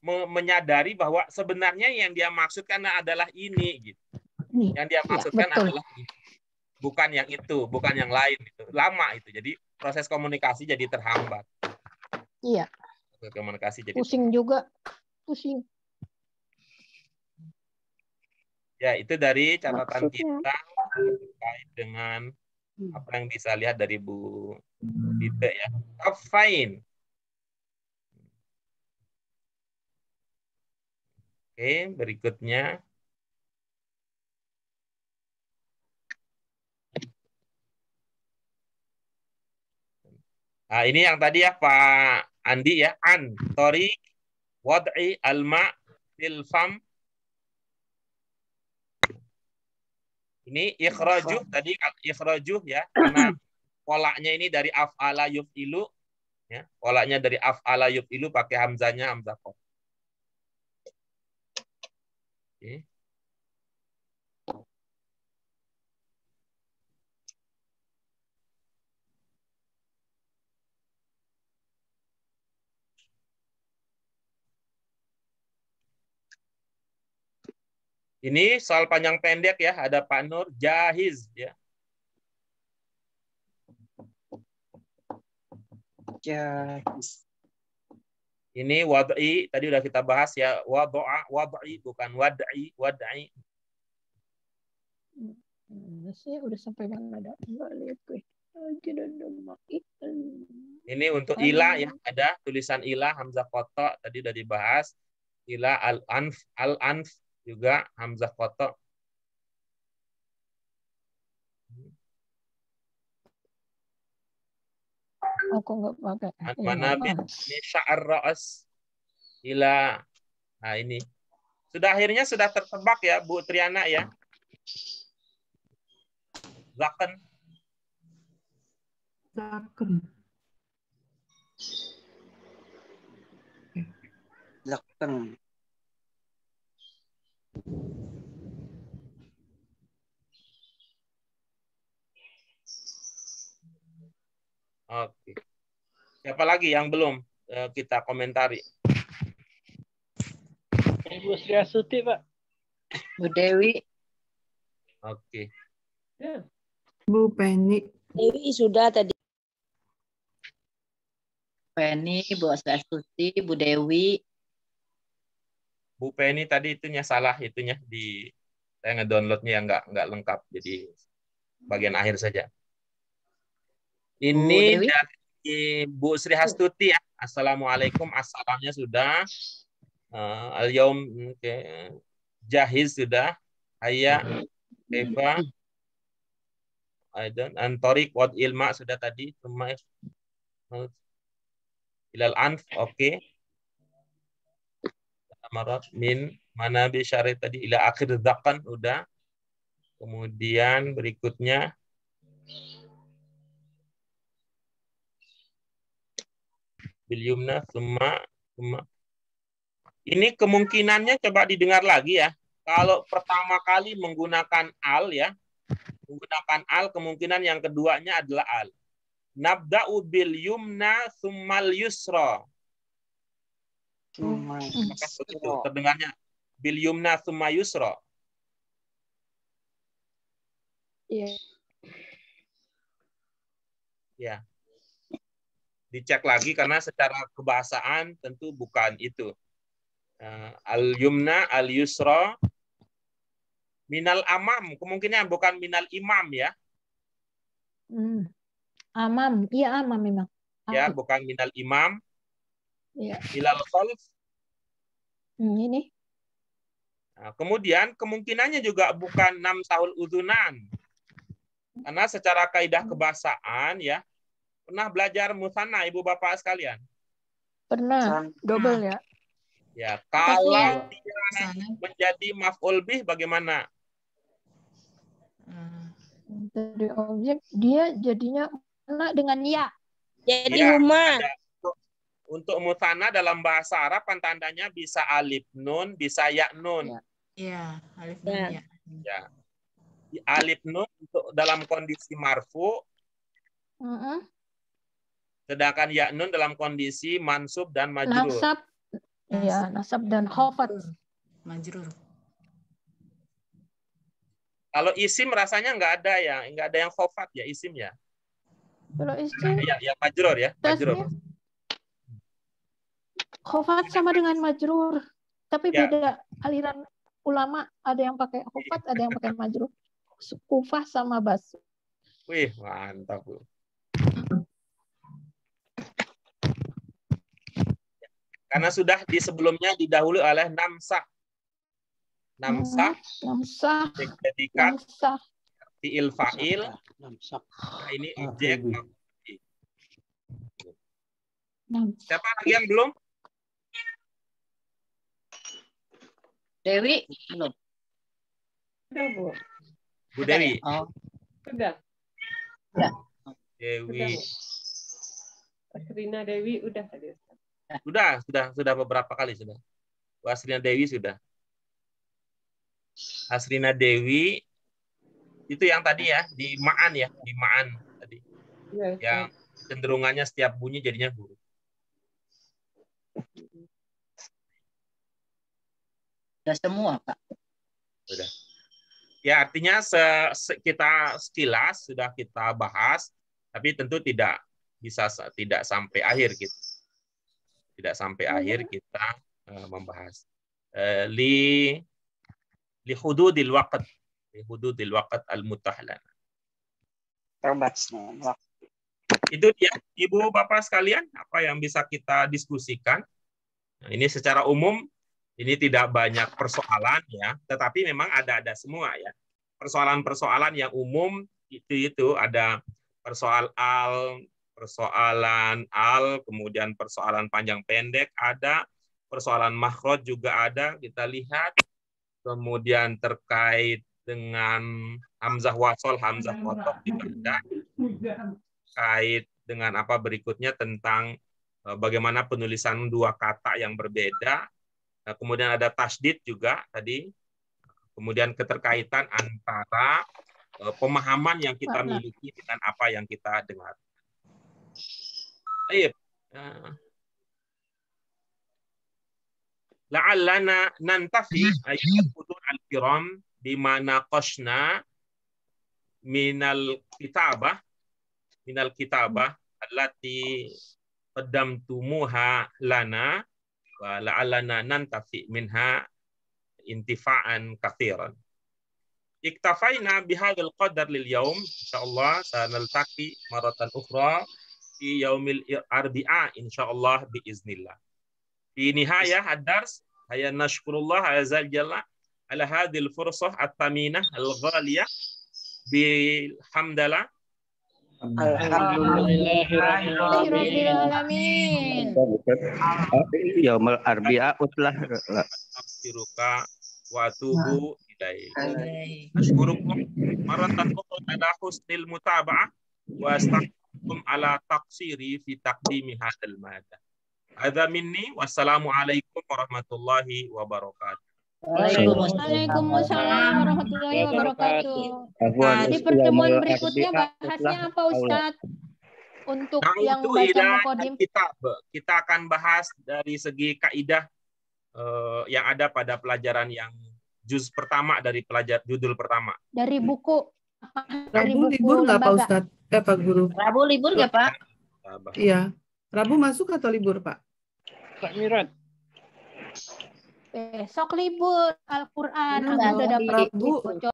menyadari bahwa sebenarnya yang dia maksudkan adalah ini gitu. Yang dia maksudkan adalah ini. Bukan yang itu, bukan yang lain itu. Lama itu. Jadi proses komunikasi jadi terhambat. Iya. Proses komunikasi jadi pusing juga. Pusing. Ya, itu dari catatan kita terkait dengan apa yang bisa lihat dari Bu Dite ya. Kafain. Oke, berikutnya. Nah, ini yang tadi ya Pak Andi ya, an tori wad'i alma fil fam. Ini ikhrajuh tadi ikhrajuh ya, karena polanya ini dari af'ala yuf'ilu ya. Polanya dari af'ala yuf'ilu pakai hamzanya hamzah qaf. Oke. Ini soal panjang pendek ya, ada Pak Nur jahiz ya. Jahiz. Ini wad'i tadi udah kita bahas ya, wad'i bukan wad'i, wad'i. Sih udah sampai mana ada? Enggak lihat gue. Ini untuk ila ya, ada tulisan ila hamzah qata tadi udah dibahas. Ila al-anf juga hamzah qata. Aku nggak pakai. Manabit ini sya'ar ra's ila. Nah, ini. Akhirnya sudah tertebak ya Bu Triana ya. Zaken. Zaken. Zaken. Oke. Siapa lagi yang belum kita komentari? Ibu Sri Asuti, Pak. Bu Dewi. Oke. Bu Penny. Dewi sudah tadi. Penny, Bu Astuti, Bu Dewi. Bu Penny tadi itunya salah itunya di saya ngedownloadnya yang nggak lengkap jadi bagian akhir saja. Ini dari Bu Sri Hastuti ya. Assalamualaikum. Assalamnya sudah. Al-yaum jahiz sudah. Hayya kaifa aidan antorik wad ilma sudah tadi. Ilal anf oke. Amarat min mana bi syarat tadi ila akhir dzaqan udah. Kemudian berikutnya bil yumna summa. Ini kemungkinannya coba didengar lagi ya. Kalau pertama kali menggunakan al ya, menggunakan al kemungkinan yang keduanya adalah al. Nabda'u bil yumna summal yusra. Apakah begitu terdengarnya? Bil yumna summa yusra. Iya. Ya. Dicek lagi karena secara kebahasaan tentu bukan itu. Al-yumna, al-yusra, minal amam. Kemungkinan bukan minal imam ya. Amam. Iya, amam memang. Ya, bukan minal imam. Iya. Ilal khalf. Ini. Nah, kemudian kemungkinannya juga bukan namsahul uzunan. Karena secara kaidah kebahasaan ya, pernah belajar musanna Ibu Bapak sekalian? Pernah. Double ya. Ya, kalau dia menjadi maf'ul bih bagaimana? Dari objek dia jadinya mana dengan ya. Jadi ya, huma. Untuk musanna dalam bahasa Arab kan tandanya bisa alif nun, bisa ya nun. Iya, alif nun ya. Ya. Alif nun untuk dalam kondisi marfu. Sedangkan ya nun dalam kondisi mansub dan majrur. Nasab. Iya, nasab dan khafat. Majrur. Kalau isim rasanya nggak ada ya, nggak ada yang khafat ya isim ya. Kalau isim. Ya majrur ya, majrur. Khafat sama dengan majrur, tapi beda aliran ulama. Ada yang pakai khafat, ada yang pakai majrur. Kufah sama bas. Wih, mantap Bu. Karena sudah di sebelumnya didahului oleh namsah. Namsah. Predikat. Fi'il fa'il. Nah, ini objek. Siapa lagi yang belum? Dewi, belum. Udah, Bu. Bu Dewi. Oh. Udah. Dewi. Asrina Dewi udah tadi. Sudah beberapa kali sudah. Bu Asrina Dewi sudah. Asrina Dewi itu yang tadi ya, di Ma'an ya, di Ma'an tadi. Ya, yang cenderungannya setiap bunyi jadinya huruf. Sudah semua, Pak. Sudah. Ya, artinya kita sekilas sudah kita bahas, tapi tentu tidak sampai akhir gitu. Tidak sampai akhir kita membahas. Li hududil waqt al-mutah lana. Itu dia, Ibu Bapak sekalian, apa yang bisa kita diskusikan. Nah, ini secara umum ini tidak banyak persoalan ya, tetapi memang ada semua ya. Persoalan-persoalan yang umum itu ada persoalan al, kemudian persoalan panjang pendek ada, persoalan makhraj juga ada, kita lihat. Kemudian terkait dengan hamzah wasol, hamzah kotok juga ada. Terkait dengan apa berikutnya tentang bagaimana penulisan dua kata yang berbeda. Kemudian ada tasdid juga tadi. Kemudian keterkaitan antara pemahaman yang kita miliki dengan apa yang kita dengar. Baik. La'allana nantafi ayat hudud al-kiram bima naqashna minal kitabah allati qaddamtumuha lana wa la'allana nantafi minha intifa'an katsiran. Iktafaina bihadzal qadar lil yaum, insyaallah sanaltaqi maratan ukhra fi yaumil arbi'a insyaallah biiznillah. Fi nihayah ad-dars haya nashkurullah azza jalla ala hadhil fursah at-taminah al-ghaliyah bil hamdalah. Alhamdulillahirrahmanirrahim. Yaumul arbi'a utlah. Astaghfiruka wa atubu ilaik. Ashkurukum maratan ukhra ala husnil mutaba'ah wa astaghfirukum ala taqsiri fi taqdimi hadzal madah. Hadza minni wassalamualaikum warahmatullahi wabarakatuh. Waalaikumsalam warahmatullahi wabarakatuh. Di pertemuan berikutnya bahasnya apa, Ustadz? Untuk yang baca muqaddim, kita akan bahas dari segi kaidah yang ada pada pelajaran yang juz pertama dari judul pertama. Dari buku. Rabu libur nggak Pak Ustadz? Pak Guru? Rabu libur nggak Pak? Iya. Rabu masuk atau libur Pak? Pak Miran. Besok libur Al-Quran. Rabu.